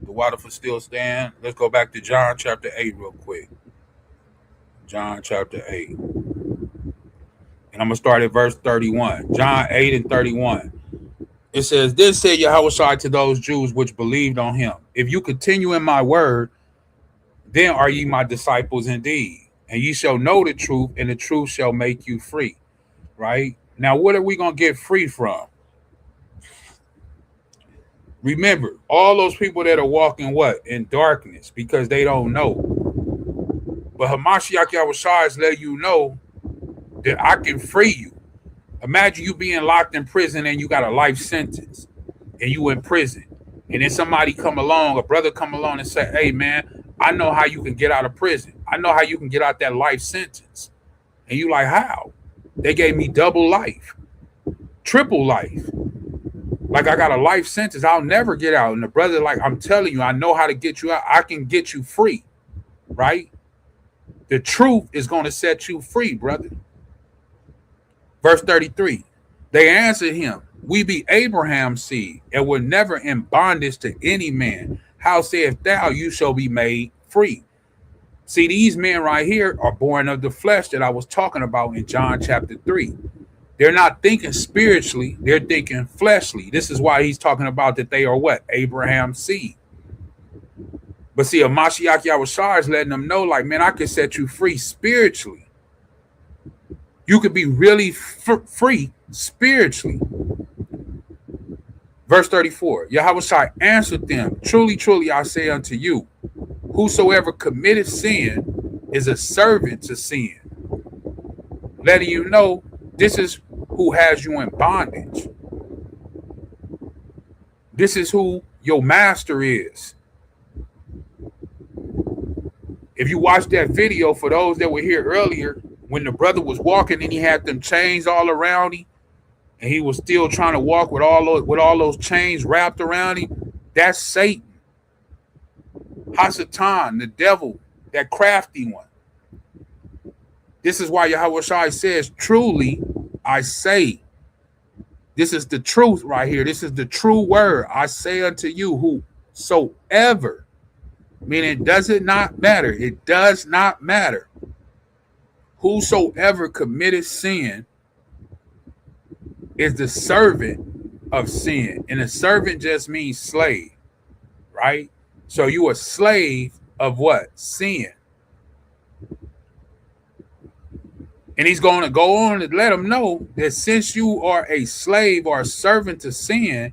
D: The water for still stand. Let's go back to John chapter 8 real quick. John chapter 8. And I'm going to start at verse 31. John 8 and 31. It says, Then said Yahushua to those Jews which believed on him, If you continue in my word, then are ye my disciples indeed. And ye shall know the truth, and the truth shall make you free. Right? Now, what are we going to get free from? Remember, all those people that are walking what? In darkness because they don't know. But Hamashiach Yahushua is letting you know that I can free you. Imagine you being locked in prison and you got a life sentence and you in prison. And then somebody come along, a brother come along and say, hey, man, I know how you can get out of prison. I know how you can get out that life sentence. And you like, how? They gave me double life, triple life. Like I got a life sentence. I'll never get out. And the brother, like, I'm telling you, I know how to get you out. I can get you free, right? The truth is going to set you free, brother. Verse 33, they answered him, we be Abraham's seed and were never in bondage to any man. How sayest thou, you shall be made free? See, these men right here are born of the flesh that I was talking about in John chapter 3. They're not thinking spiritually, they're thinking fleshly. This is why he's talking about that they are what? Abraham's seed. But see, a Mashiach Yahushua is letting them know, like, man, I can set you free spiritually. You could be really free spiritually. Verse 34, Yahushua answered them, truly, truly, I say unto you, whosoever committeth sin is a servant to sin. Letting you know, this is who has you in bondage. This is who your master is. If you watch that video, for those that were here earlier, when the brother was walking and he had them chains all around him, and he was still trying to walk with all those chains wrapped around him, that's Satan. Hasatan, the devil, that crafty one. This is why Yahushua says, truly, I say. This is the truth right here. This is the true word. I say unto you, whosoever, meaning does it not matter? It does not matter. Whosoever committed sin is the servant of sin. And a servant just means slave, right? So you a slave of what? Sin. And he's going to go on and let them know that since you are a slave or a servant to sin,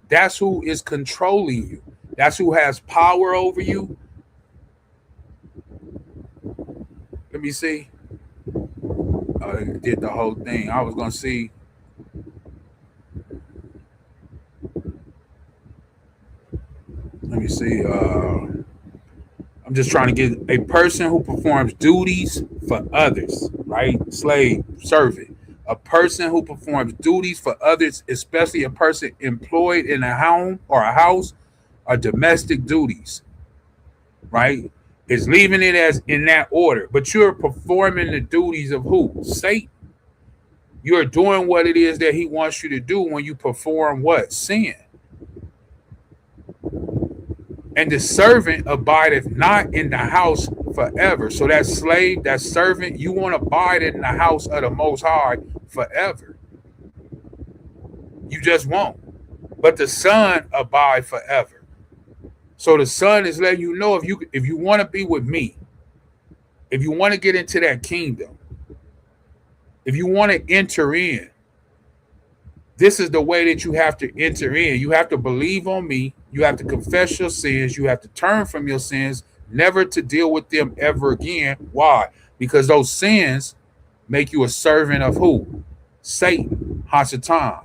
D: that's who is controlling you. That's who has power over you. Let me see. I did the whole thing. I was going to see. Let me see. I'm just trying to get a person who performs duties for others, right? Slave, servant. A person who performs duties for others, especially a person employed in a home or a house, are domestic duties, right? It's leaving it as in that order, but you're performing the duties of who? Satan. You're doing what it is that he wants you to do when you perform what? Sin. And the servant abideth not in the house forever. So that slave, that servant, you won't abide in the house of the Most High forever. You just won't. But the son abide forever. So the son is letting you know, if you want to be with me, if you want to get into that kingdom, if you want to enter in, this is the way that you have to enter in. You have to believe on me. You have to confess your sins. You have to turn from your sins, never to deal with them ever again. Why? Because those sins make you a servant of who? Satan, Hasatan.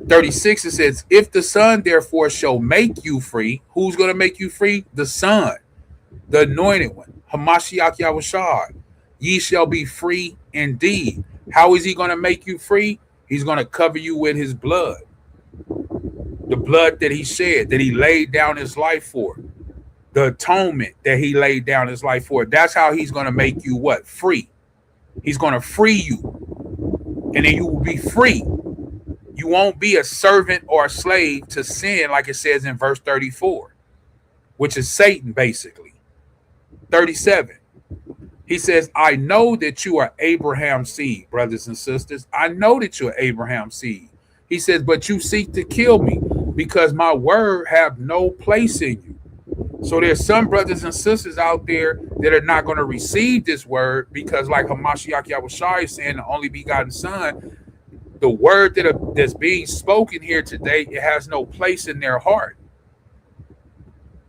D: 36, it says, if the Son therefore shall make you free, who's going to make you free? The Son, the anointed one, Hamashiach Yahushua. Ye shall be free indeed. How is he going to make you free? He's going to cover you with his blood. The blood that he shed, that he laid down his life for. The atonement that he laid down his life for. That's how he's going to make you what? Free. He's going to free you. And then you will be free. You won't be a servant or a slave to sin like it says in verse 34, which is Satan basically. 37. He says, I know that you are Abraham's seed, brothers and sisters. I know that you're Abraham's seed. He says, but you seek to kill me because my word have no place in you. So there's some brothers and sisters out there that are not going to receive this word because like Hamashiach Yahushua is saying, the only begotten son, the word that's being spoken here today, it has no place in their heart.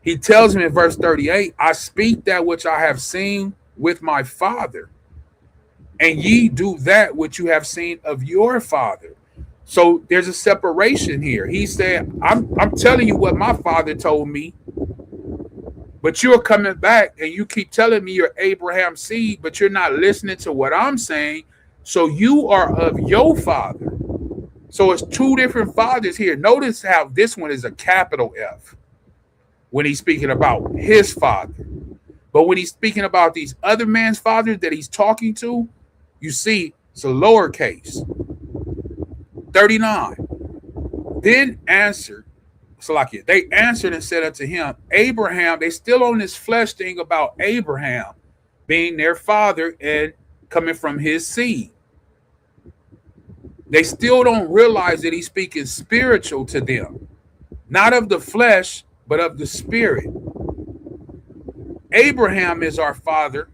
D: He tells him in verse 38, I speak that which I have seen with my father, and ye do that which you have seen of your father. So there's a separation here. He said, I'm telling you what my father told me, but you're coming back and you keep telling me you're Abraham's seed, but you're not listening to what I'm saying. So you are of your father. So it's two different fathers here. Notice how this one is a capital F when he's speaking about his father. But when he's speaking about these other man's fathers that he's talking to, you see it's a lowercase. 39. Then answered Salakia, they answered and said unto him, Abraham, they still on this flesh thing about Abraham being their father and coming from his seed. They still don't realize that he's speaking spiritual to them, not of the flesh, but of the spirit. Abraham is our father.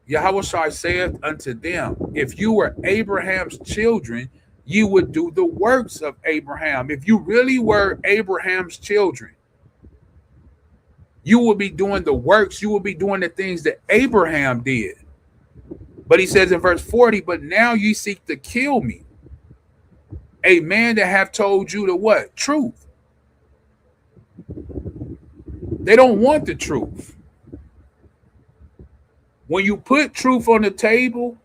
D: Yahushua saith unto them, if you were Abraham's children, you would do the works of Abraham. If you really were Abraham's children, you would be doing the works, you would be doing the things that Abraham did. But he says in verse 40, but now you seek to kill me, a man that have told you the what? Truth. They don't want the truth. When you put truth on the table,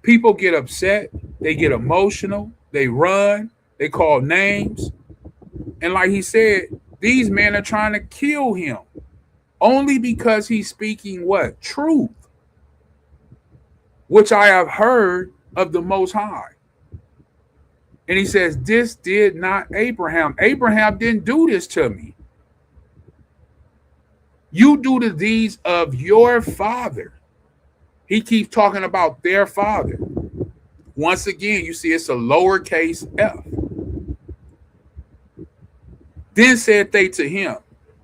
D: people get upset, they get emotional, they run, they call names. And like he said, these men are trying to kill him only because he's speaking what? Truth, which I have heard of the Most High. And he says, this did not Abraham. Abraham didn't do this to me. You do the deeds of your father. He keeps talking about their father. Once again, you see it's a lowercase f. Then said they to him,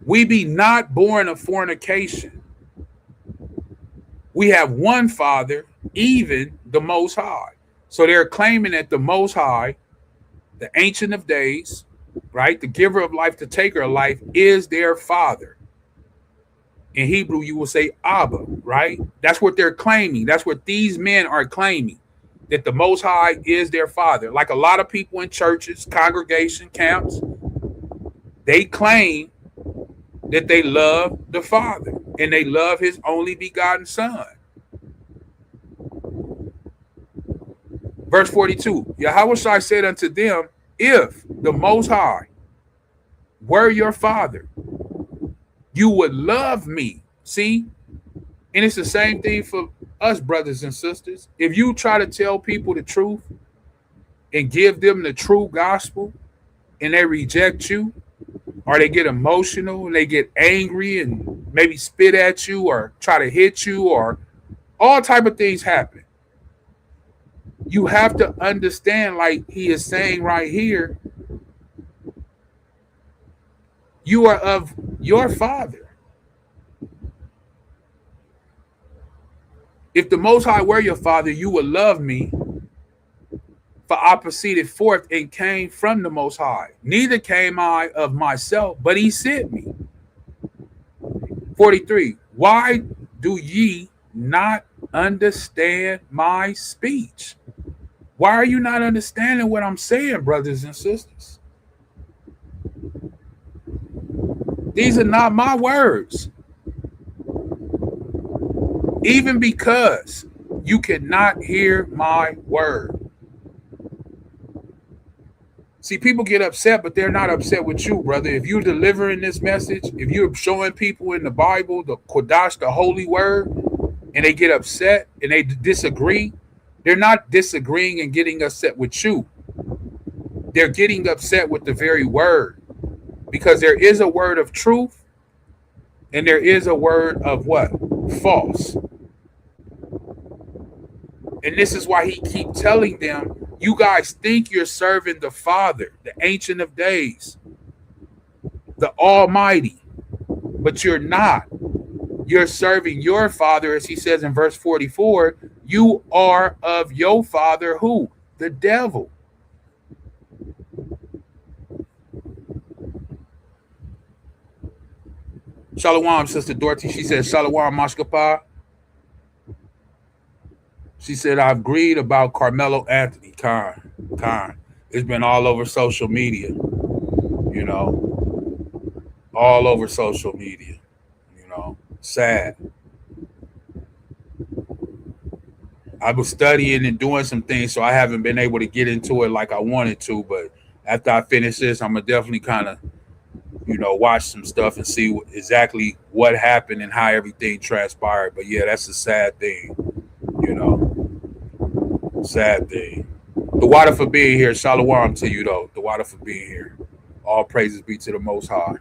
D: we be not born of fornication. We have one Father, even the Most High. So they're claiming that the Most High, the Ancient of Days, right, the giver of life, the taker of life, is their Father. In Hebrew, you will say Abba, right? That's what they're claiming. That's what these men are claiming, that the Most High is their Father. Like a lot of people in churches, congregation, camps, they claim that they love the Father and they love his only begotten Son. Verse 42, Yahushua said unto them, if the Most High were your Father, you would love me. See? And it's the same thing for us, brothers and sisters. If you try to tell people the truth and give them the true gospel and they reject you, or they get emotional and they get angry and maybe spit at you or try to hit you, or all type of things happen, you have to understand, like he is saying right here, you are of your Father. If the Most High were your Father, you would love me, for I proceeded forth and came from the Most High. Neither came I of myself, but he sent me. 43, why do ye not understand my speech? Why are you not understanding what I'm saying, brothers and sisters? These are not my words. Even because you cannot hear my word. See, people get upset, but they're not upset with you, brother. If you're delivering this message, if you're showing people in the Bible, the Kodash, the holy word, and they get upset and they disagree, they're not disagreeing and getting upset with you. They're getting upset with the very word. Because there is a word of truth and there is a word of what? False. And this is why he keeps telling them, you guys think you're serving the Father, the Ancient of Days, the Almighty, but you're not. You're serving your father, as he says in verse 44, you are of your father, who? The devil. Shalom, Sister Dorothy. She said, Shalom, Mashkapa. She said, I've agreed about Carmelo Anthony. Khan. It's been all over social media, you know, all over social media, you know, sad. I was studying and doing some things, so I haven't been able to get into it like I wanted to. But after I finish this, I'm going to definitely kind of, you know, watch some stuff and see exactly what happened and how everything transpired. But yeah, that's a sad thing, you know, sad thing. The water for being here. Shalom to you, though. The water for being here. All praises be to the Most High.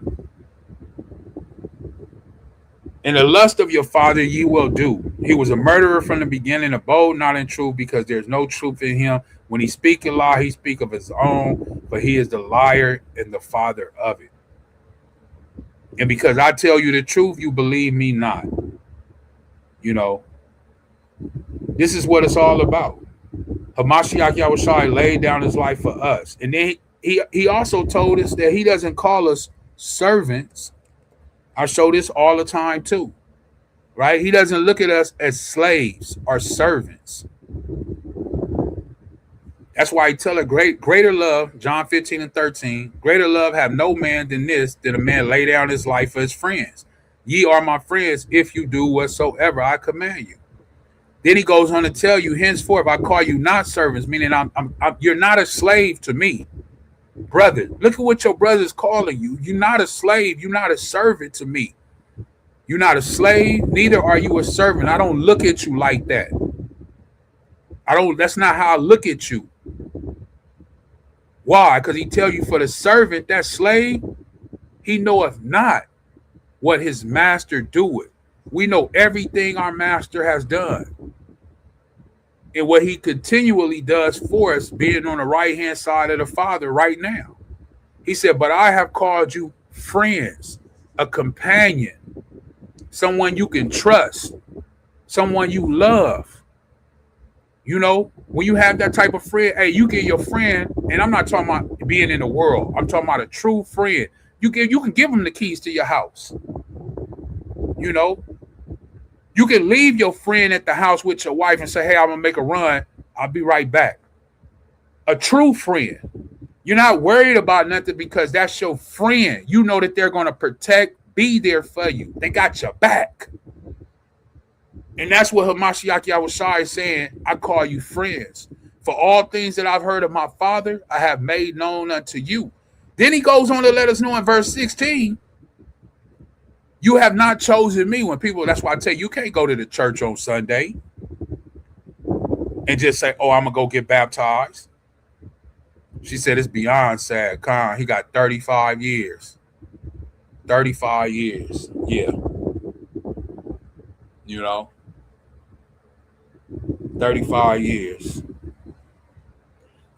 D: In the lust of your father ye will do. He was a murderer from the beginning, abode not in truth, because there's no truth in him. When he speak a lie, he speak of his own, but he is the liar and the father of it. And because I tell you the truth, you believe me not. You know, this is what it's all about. Hamashiach Yahushua laid down his life for us. And then he also told us that he doesn't call us servants. I show this all the time too, right? He doesn't look at us as slaves or servants. That's why he tell a greater love, John 15:13, greater love have no man than this, that a man lay down his life for his friends. Ye are my friends if you do whatsoever I command you. Then he goes on to tell you, henceforth I call you not servants, meaning you're not a slave to me. Brother, look at what your brother's calling you. You're not a slave. You're not a servant to me. You're not a slave. Neither are you a servant. I don't look at you like that. That's not how I look at you. Why? Because he tell you for the servant, that slave, he knoweth not what his master doeth. We know everything our master has done. And what he continually does for us, being on the right-hand side of the Father right now. He said, but I have called you friends, a companion, someone you can trust, someone you love. You know, when you have that type of friend, hey, you get your friend, and I'm not talking about being in the world. I'm talking about a true friend. You can give them the keys to your house. You know, you can leave your friend at the house with your wife and say, hey, I'm going to make a run. I'll be right back. A true friend. You're not worried about nothing because that's your friend. You know that they're going to protect, be there for you. They got your back. And that's what Hamashiach Yahushua is saying. I call you friends. For all things that I've heard of my Father, I have made known unto you. Then he goes on to let us know in verse 16, you have not chosen me. When people, that's why I tell you, you can't go to the church on Sunday and just say, oh, I'm going to go get baptized. She said, it's beyond sad. Khan, he got 35 years. 35 years. Yeah. You know, 35 years.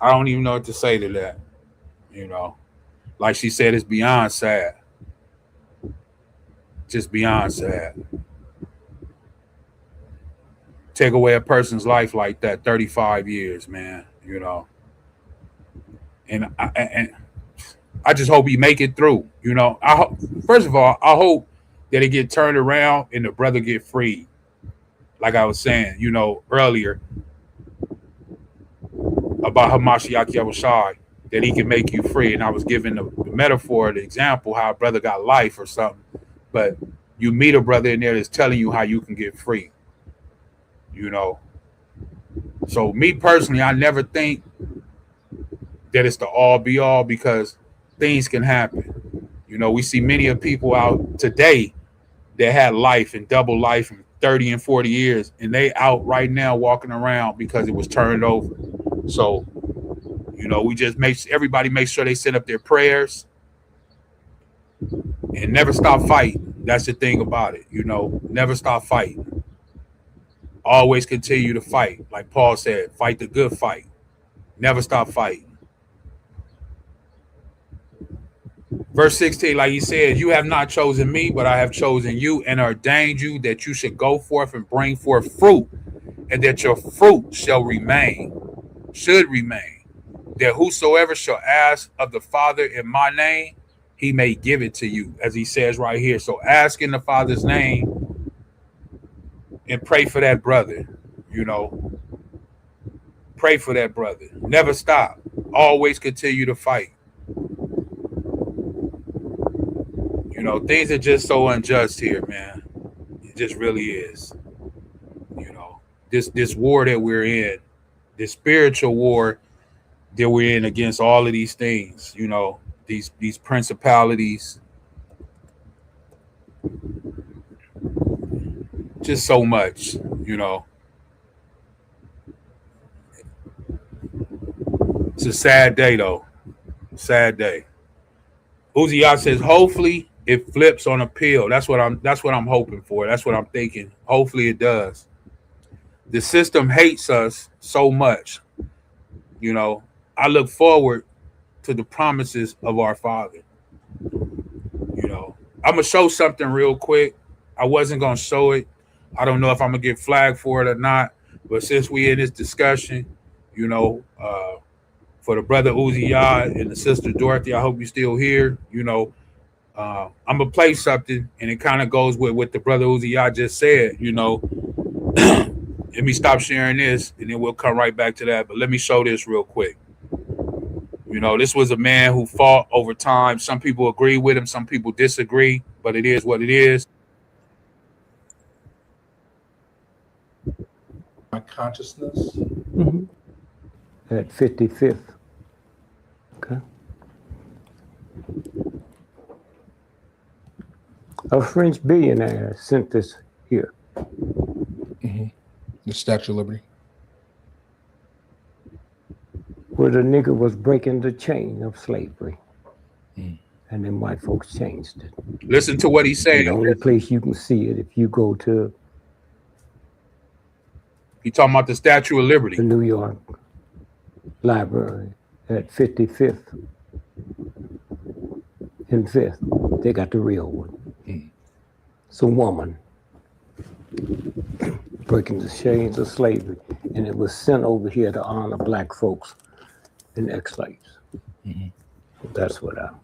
D: I don't even know what to say to that. You know, like she said, it's beyond sad. Just beyond sad. Take away a person's life like that, 35 years, man, you know. And I just hope he make it through, you know. First of all, I hope that it get turned around and the brother get freed. Like I was saying, you know, earlier about Hamashiach Yahushua, that he can make you free. And I was giving the metaphor, the example, how a brother got life or something. But you meet a brother in there that's telling you how you can get free, you know. So me personally, I never think that it's the all be all, because things can happen. You know, we see many of people out today that had life and double life in 30 and 40 years, and they out right now walking around because it was turned over. So, you know, we just everybody make sure they send up their prayers and never stop fighting. That's the thing about it, you know, never stop fighting. Always continue to fight. Like Paul said, fight the good fight. Never stop fighting. Verse 16, like he said, you have not chosen me, but I have chosen you and ordained you that you should go forth and bring forth fruit, and that your fruit should remain, that whosoever shall ask of the Father in my name, he may give it to you, as he says right here. So ask in the Father's name and pray for that brother, you know. Pray for that brother. Never stop. Always continue to fight. You know, things are just so unjust here, man. It just really is. You know, this war that we're in, this spiritual war that we're in against all of these things, you know, these principalities, just so much, you know. It's a sad day, though. Sad day. Uzi Yah says, hopefully it flips on appeal. That's what I'm hoping for. That's what I'm thinking. Hopefully it does. The system hates us so much. You know, I look forward to the promises of our Father. You know, I'm gonna show something real quick. I wasn't gonna show it. I don't know if I'm gonna get flagged for it or not. But since we in this discussion, you know, for the brother Uzi Yah and the sister Dorothy, I hope you're still here. You know, I'm gonna play something, and it kind of goes with what the brother Uzi Yah just said. You know, let me stop sharing this, and then we'll come right back to that. But let me show this real quick. You know, this was a man who fought over time. Some people agree with him, some people disagree, but it is what it is.
E: My consciousness.
F: Mm-hmm. At 55th. Okay. A French billionaire sent this here.
E: Mm-hmm. The Statue of Liberty.
F: Where the nigga was breaking the chain of slavery. And then white folks changed it.
D: Listen to what he's saying.
F: The only place you can see it if you go to
D: He talking about the Statue of Liberty.
F: the New York Library at 55th and 5th. They got the real one. It's a woman breaking the chains of slavery, and it was sent over here to honor black folks and ex-slaves. That's what I'm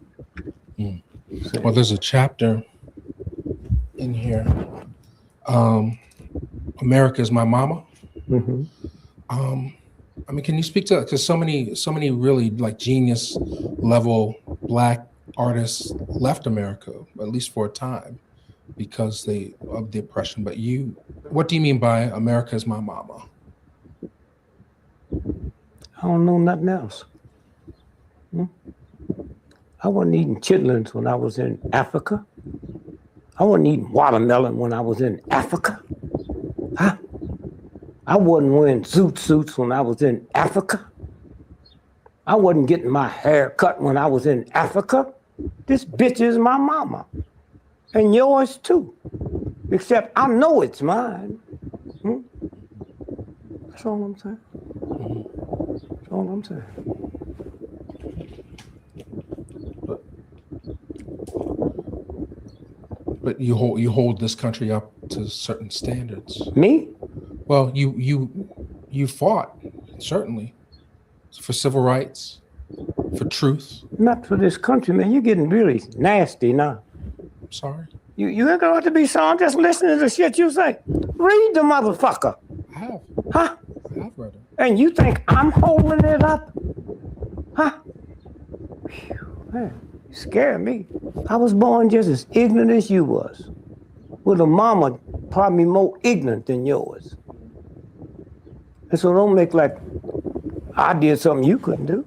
F: saying.
E: Well, there's a chapter in here. America is my mama.
F: Mhm.
E: I mean, can you speak to, because so many really like genius level black artists left America, at least for a time, because of the oppression. But what do you mean by America is my mama?
F: I don't know nothing else. I wasn't eating chitlins when I was in Africa. I wasn't eating watermelon when I was in Africa. Huh? I wasn't wearing suits when I was in Africa. I wasn't getting my hair cut when I was in Africa. This bitch is my mama. And yours too. Except I know it's mine. That's all I'm saying. That's all I'm saying.
E: But you hold this country up to certain standards.
F: Me?
E: Well, you fought, certainly, for civil rights, for truth.
F: Not for this country, man. You're getting really nasty now.
E: I'm sorry.
F: You ain't gonna have to be sorry. I'm just listening to the shit you say. Read the motherfucker.
E: I have.
F: Huh?
E: I have read it.
F: And you think I'm holding it up? Huh? Whew, man, you scare me. I was born just as ignorant as you was. With a mama probably more ignorant than yours. And so don't make like I did something you couldn't do.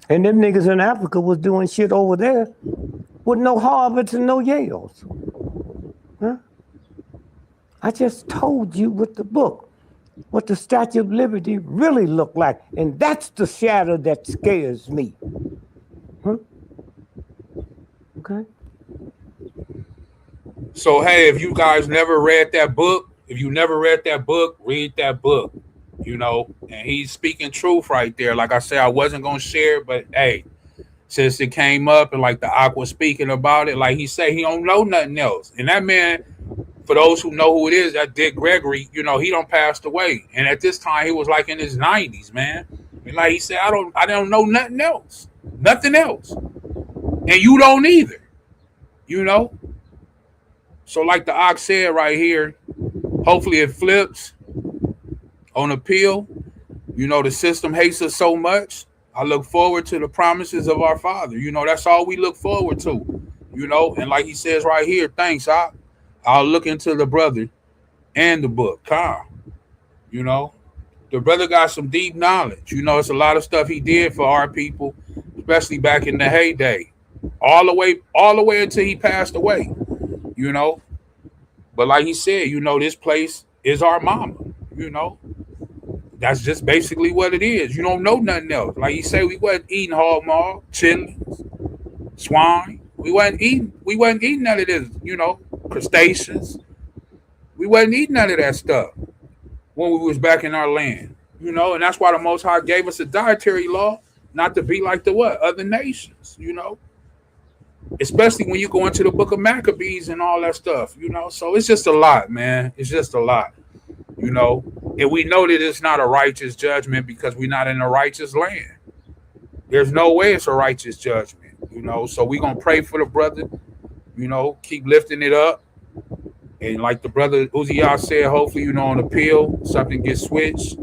F: And them niggas in Africa was doing shit over there with no Harvards and no Yales. Huh? I just told you with the book what the Statue of Liberty really looked like. And that's the shadow that scares me. Huh? Okay?
D: So, hey, if you guys never read that book, read that book, you know, and he's speaking truth right there. Like I said, I wasn't going to share it, but hey, since it came up and like the Aqua speaking about it, like he said, he don't know nothing else. And that man, for those who know who it is, that Dick Gregory, you know, he done passed away. And at this time, he was like in his 90s, man. And like he said, I don't know nothing else. Nothing else. And you don't either, you know? So like the Ox said right here, hopefully it flips on appeal. You know, the system hates us so much. I look forward to the promises of our Father. You know, that's all we look forward to, you know? And like he says right here, thanks, Ox. I'll look into the brother and the book, Kyle. You know, the brother got some deep knowledge. You know, it's a lot of stuff he did for our people, especially back in the heyday, all the way until he passed away, you know. But like he said, you know, this place is our mama, you know. That's just basically what it is. You don't know nothing else. Like you say, we wasn't eating Hallmark, Chili's, swine. We wasn't eating none of this, crustaceans. We wasn't eating none of that stuff when we was back in our land, and that's why the Most High gave us a dietary law, not to be like the what? Other nations, especially when you go into the book of Maccabees and all that stuff, so it's just a lot, man. It's just a lot, and we know that it's not a righteous judgment because we're not in a righteous land. There's no way it's a righteous judgment, so we're going to pray for the brother, keep lifting it up. And like the brother Uziah said, hopefully, on appeal, something gets switched.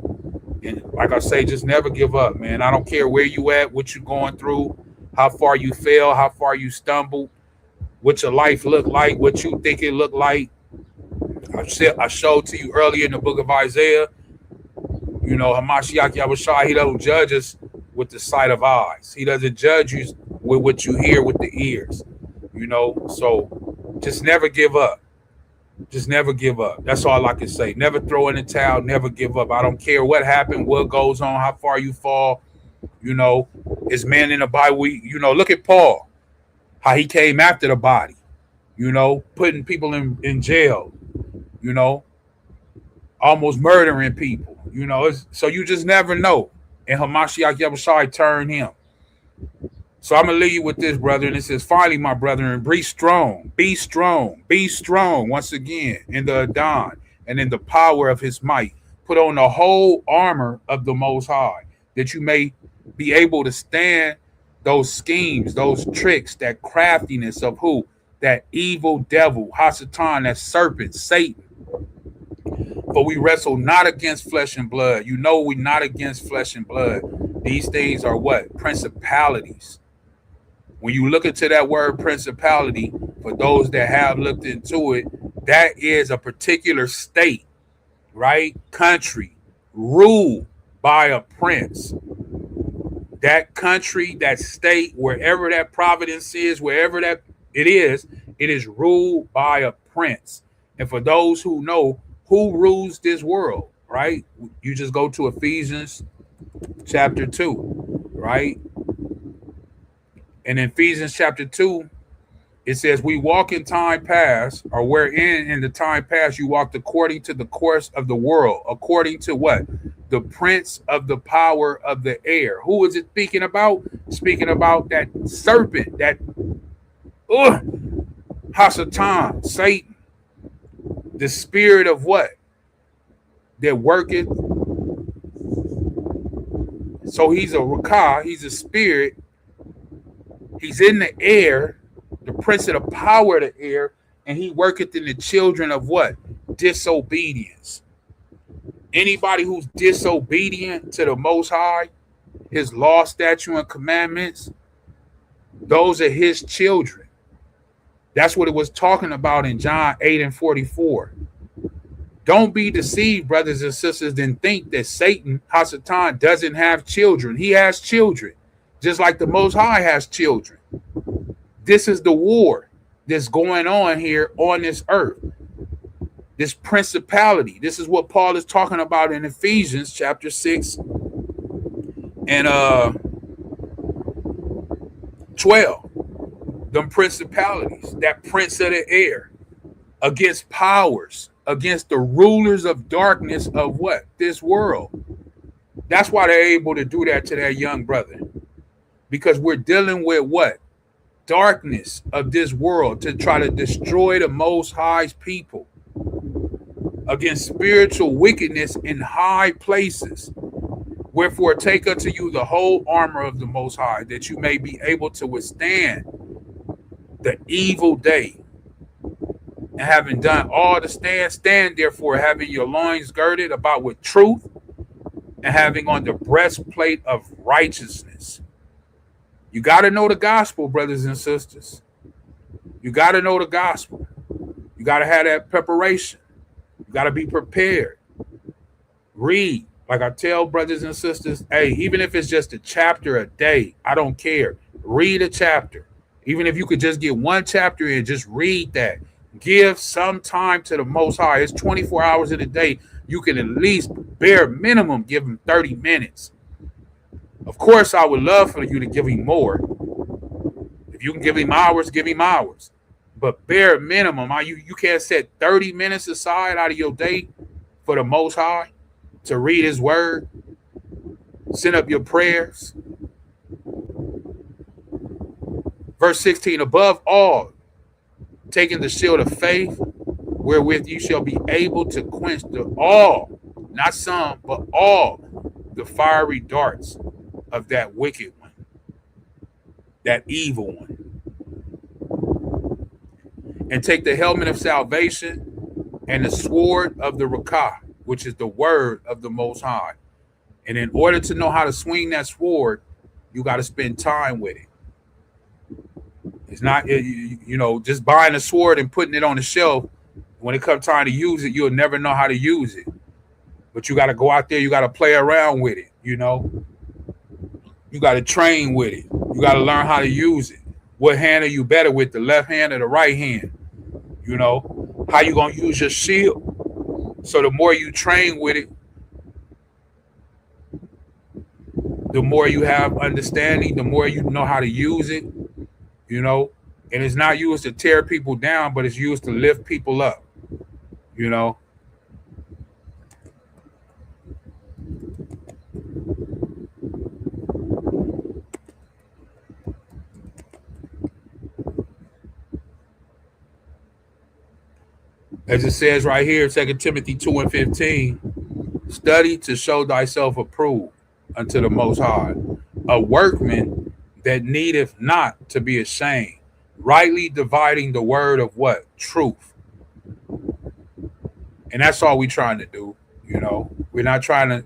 D: And like I say, just never give up, man. I don't care where you at, what you're going through, how far you fell, how far you stumbled, what your life looked like, what you think it looked like. I showed to you earlier in the book of Isaiah, Hamashiach Yahushua, he doesn't judge us with the sight of eyes. He doesn't judge you with what you hear with the ears, so just never give up. Just never give up. That's all I can say. Never throw in the towel. Never give up. I don't care what happened, what goes on, how far you fall. It's man in the Bible. Look at Paul, how he came after the body, putting people in jail, almost murdering people, so you just never know. And Hamashiach Yahushua turned him. So I'm going to leave you with this, brother. And it says, finally, my brethren, be strong, be strong, be strong once again in the Adon and in the power of his might. Put on the whole armor of the Most High, that you may be able to stand those schemes, those tricks, that craftiness of who? That evil devil, Hasatan, that serpent, Satan. For we wrestle not against flesh and blood. We're not against flesh and blood. These things are what? Principalities. When you look into that word principality, for those that have looked into it, that is a particular state, right? Country, ruled by a prince. That country, that state, wherever that providence is, wherever that it is ruled by a prince. And for those who know who rules this world, right? You just go to Ephesians chapter 2, right? And in Ephesians chapter 2, it says, we walk in time past, or wherein in the time past you walked according to the course of the world, according to what? The prince of the power of the air. Who is it speaking about? Speaking about that serpent, that Hasatan, Satan, the spirit of what? That worketh. So he's a Rakah, he's a spirit. He's in the air, the prince of the power of the air, and he worketh in the children of what? Disobedience. Anybody who's disobedient to the Most High, his law, statute, and commandments, those are his children. That's what it was talking about in John 8:44. Don't be deceived, brothers and sisters, and think that Satan, Hasatan, doesn't have children. He has children, just like the Most High has children. This is the war that's going on here on this earth. This principality. This is what Paul is talking about in Ephesians chapter 6 and 12. Them principalities, that prince of the air, against powers, against the rulers of darkness of what? This world. That's why they're able to do that to that young brother. Because we're dealing with what? Darkness of this world to try to destroy the Most High's people. Against spiritual wickedness in high places. Wherefore take unto you the whole armor of the Most High, that you may be able to withstand the evil day. And having done all to stand therefore, having your loins girded about with truth, and having on the breastplate of righteousness. You got to know the gospel, brothers and sisters. You got to know the gospel. You got to have that preparation. You got to be prepared. Read. Like I tell brothers and sisters, hey, even if it's just a chapter a day, I don't care. Read a chapter. Even if you could just get one chapter in, just read that. Give some time to the Most High. It's 24 hours in a day. You can at least bare minimum give him 30 minutes. Of course, I would love for you to give him more. If you can give him hours, give him hours. But bare minimum, you can't set 30 minutes aside out of your day for the Most High to read his word, send up your prayers. Verse 16, above all, taking the shield of faith, wherewith you shall be able to quench all, not some, but all the fiery darts of that wicked one, that evil one. And take the helmet of salvation and the sword of the Rakah, which is the word of the Most High. And in order to know how to swing that sword, you got to spend time with it. It's not, just buying a sword and putting it on the shelf. When it comes time to use it, you'll never know how to use it. But you got to go out there. You got to play around with it. You got to train with it. You got to learn how to use it. What hand are you better with, the left hand or the right hand? How you going to use your shield? So the more you train with it, the more you have understanding, the more you know how to use it, and it's not used to tear people down, but it's used to lift people up, As it says right here, 2 Timothy 2:15, study to show thyself approved unto the Most High, a workman that needeth not to be ashamed, rightly dividing the word of what? Truth. And that's all we're trying to do. We're not trying to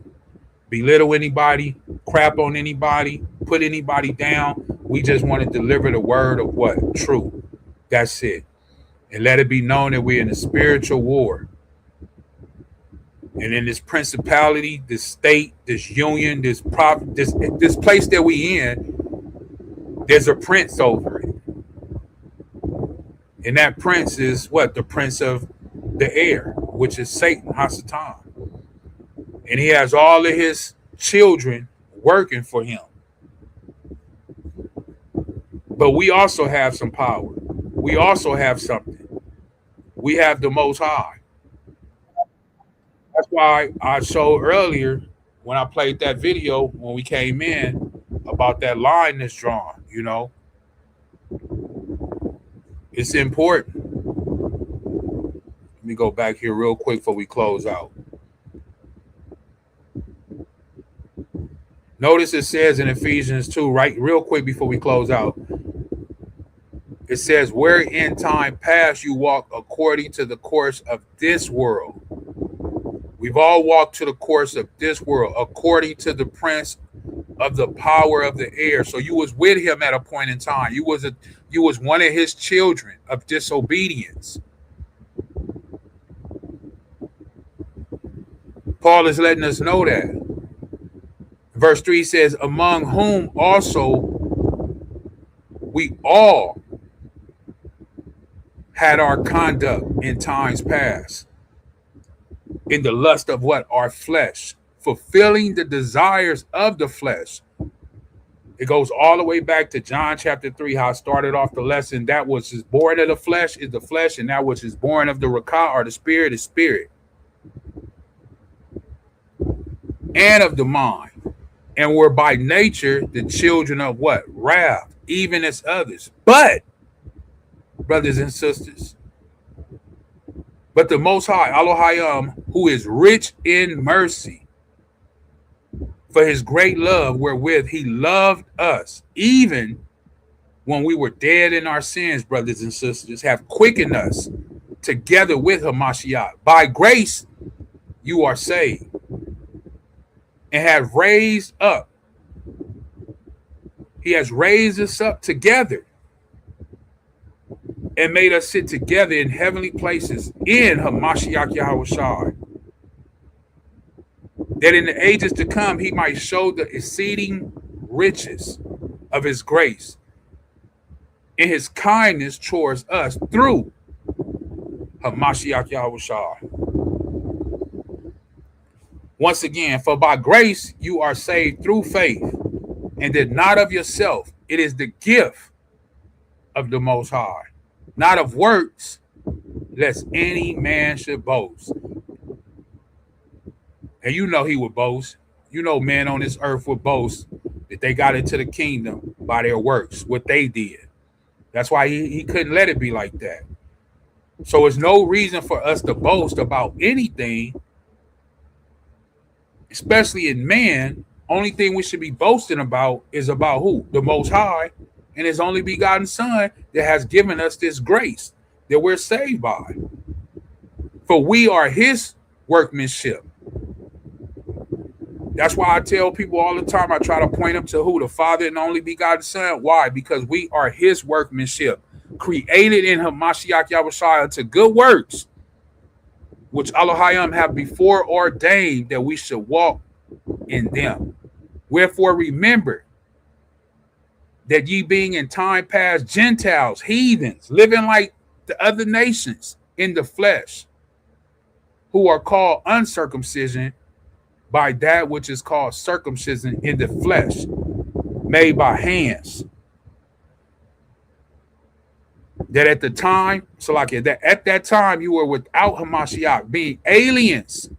D: belittle anybody, crap on anybody, put anybody down. We just want to deliver the word of what? Truth. That's it. And let it be known that we're in a spiritual war. And in this principality, this state, this union, this place that we in, there's a prince over it. And that prince is what? The prince of the air, which is Satan, Hasatan. And he has all of his children working for him. But we also have some power. We also have something. We have the Most High. That's why I showed earlier when I played that video when we came in about that line that's drawn, It's important. Let me go back here real quick before we close out. Notice it says in Ephesians 2, right, real quick before we close out. It says, where in time past you walk according to the course of this world. We've all walked to the course of this world, according to the prince of the power of the air. So you was with him at a point in time. You was one of his children of disobedience. Paul is letting us know that. Verse 3 says, among whom also we all had our conduct in times past, in the lust of what? Our flesh, fulfilling the desires of the flesh. It goes all the way back to John chapter 3, how I started off the lesson. That which is born of the flesh is the flesh, and that which is born of the Rakah or the spirit is spirit. And of the mind. And we're by nature the children of what? Wrath, even as others. But, brothers and sisters, but the Most High, Elohim, who is rich in mercy, for his great love wherewith he loved us, even when we were dead in our sins, brothers and sisters, have quickened us together with Hamashiach. By grace, you are saved, and have raised up. He has raised us up together and made us sit together in heavenly places in Hamashiach Yahushua, that in the ages to come he might show the exceeding riches of his grace and his kindness towards us through Hamashiach Yahushua. Once again, for by grace you are saved through faith, and that not of yourself. It is the gift of the Most High, not of works, lest any man should boast. And you know he would boast. You know men on this earth would boast that they got into the kingdom by their works, what they did. That's why he couldn't let it be like that. So it's no reason for us to boast about anything, especially in man. Only thing we should be boasting about is about who? The Most High and his only begotten Son that has given us this grace that we're saved by. For we are his workmanship. That's why I tell people all the time, I try to point them to who? The Father and the only begotten Son. Why? Because we are his workmanship, created in Hamashiach Yahushua to good works, which Elohim have before ordained that we should walk in them. Wherefore remember that ye being in time past Gentiles, heathens, living like the other nations in the flesh, who are called uncircumcision by that which is called circumcision in the flesh, made by hands. That at the time, so like that at that time you were without Hamashiach, being aliens.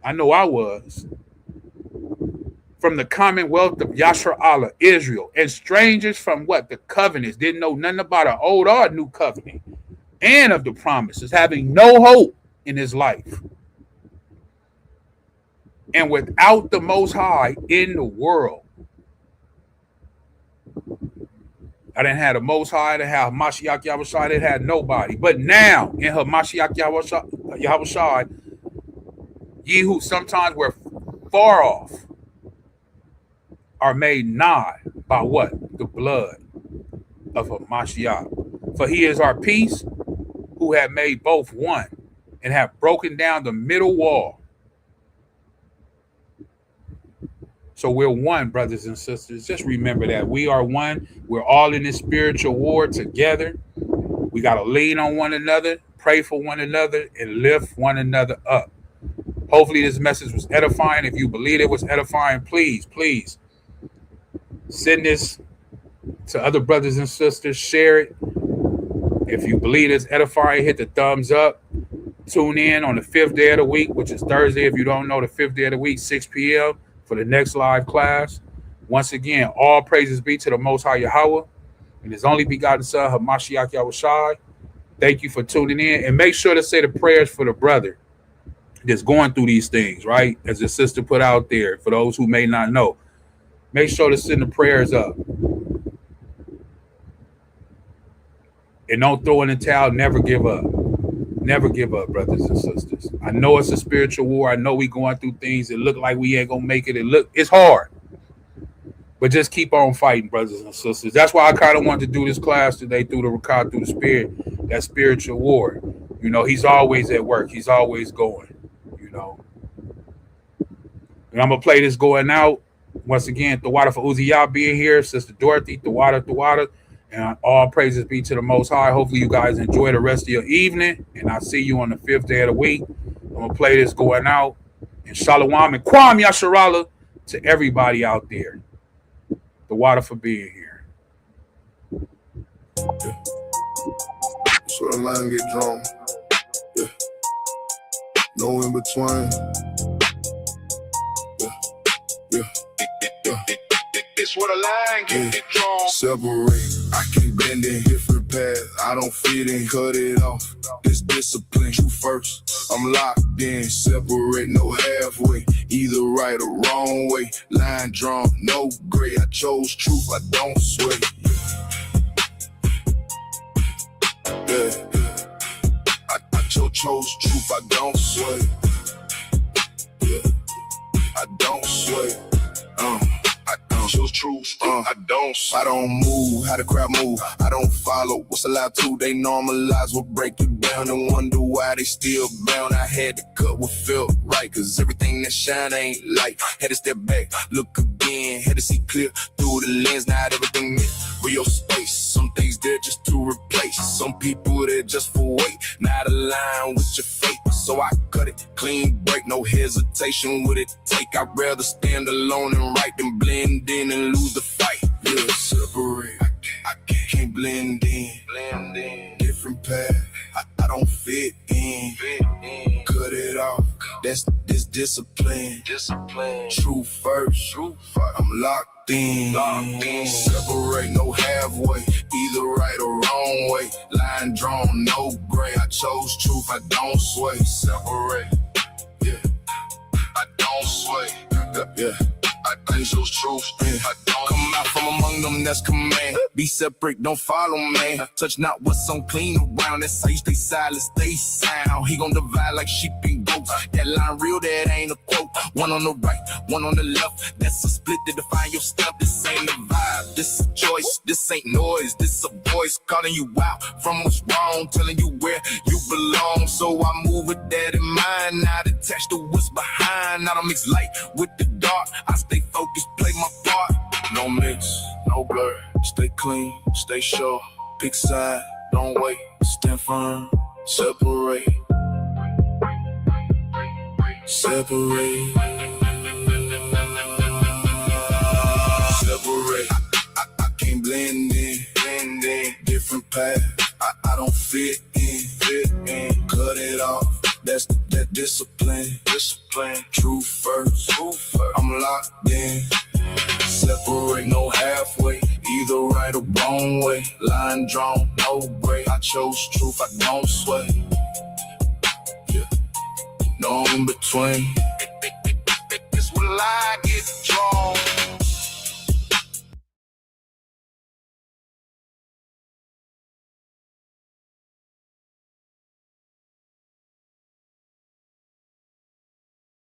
D: I know I was. From the commonwealth of Yasharallah, Israel, and strangers from what? The covenants. Didn't know nothing about an old or new covenant, and of the promises, having no hope in his life. And without the Most High in the world. I didn't have the Most High, I didn't have Hamashiach Yahushua, I didn't have nobody. But now, in Hamashiach Yahushua, ye who sometimes were far off are made nigh by what? The blood of Hamashiach. For he is our peace, who have made both one, and have broken down the middle wall. So we're one, brothers and sisters. Just remember that we are one. We're all in this spiritual war together. We got to lean on one another, pray for one another, and lift one another up. Hopefully this message was edifying. If you believe it was edifying, please send this to other brothers and sisters. Share it. If you believe it's edifying, hit the thumbs up. Tune in on the 5th day of the week, which is Thursday. If you don't know, the 5th day of the week, 6 p.m. for the next live class. Once again, all praises be to the Most High Yahweh and his only begotten Son, Hamashiach Yahushua. Thank you for tuning in. And make sure to say the prayers for the brother that's going through these things, right? As the sister put out there, for those who may not know. Make sure to send the prayers up. And don't throw in the towel. Never give up. Never give up, brothers and sisters. I know it's a spiritual war. I know we going through things that look like we ain't gonna make it. It's hard. But just keep on fighting, brothers and sisters. That's why I kind of wanted to do this class today through the Rakah, through the Spirit, that spiritual war. You know, he's always at work. He's always going, you know. And I'm gonna play this going out. Once again, Thawada for Uziyah being here, Sister Dorothy, Thawada. And all praises be to the Most High. Hopefully you guys enjoy the rest of your evening. And I'll see you on the 5th day of the week. I'm going to play this going out. And Shalom and Kwam Yasharallah to everybody out there. The water for being here.
B: Yeah. So the line get drawn. Yeah. No in between.
A: It's where the line get drawn.
B: Separate. I can't bend in here for the past. I don't fit in, cut it off. This discipline, you first. I'm locked in, separate, no halfway. Either right or wrong way. Line drawn, no gray. I chose truth, I don't sway. Yeah. I chose truth, I don't sway. Yeah. I don't sway. Chose truth, I don't move, how the crowd move, I don't follow what's allowed to, they normalize, we'll break it down and wonder why they still bound. I had to cut what felt right, cause everything that shine ain't light. Had to step back, look again, had to see clear through the lens, not everything meant for your space. Some things there just to replace, some people there just for weight, not align with your fate. So I cut it, clean break, no hesitation would it take. I'd rather stand alone and right than blend in and lose the fight. Yeah, separate, I can't. can't blend in. Different path, I don't fit in. Cut it off, that's this discipline. True first, I'm locked in. Separate, no halfway, either right or wrong way. Line drawn, no gray. I chose truth, I don't sway. Separate, yeah, I don't sway. Yeah, I chose truth, I don't come out from among them, that's command. Be separate, don't follow, man. Touch not what's unclean around. That's how you stay silent, stay sound. He gon' divide like sheep and goats. That line real, that ain't a quote. One on the right, one on the left. That's a split to define your step. This ain't a vibe, this a choice. This ain't noise, this a voice calling you out from what's wrong, telling you where you belong. So I move with that in mind, not attached to what's behind. I don't mix light with the dark. I stay focused, play my part. No mix, no blur. Stay clean, stay sure. Pick side, don't wait. Stand firm, separate. Separate. Separate. I can't blend in. Different path. I don't fit in. Cut it off. That's that discipline. True first. I'm locked in. Separate, no halfway, either right or wrong way. Line drawn, no gray. I chose truth, I don't sway. Yeah, no in between. It's what I get.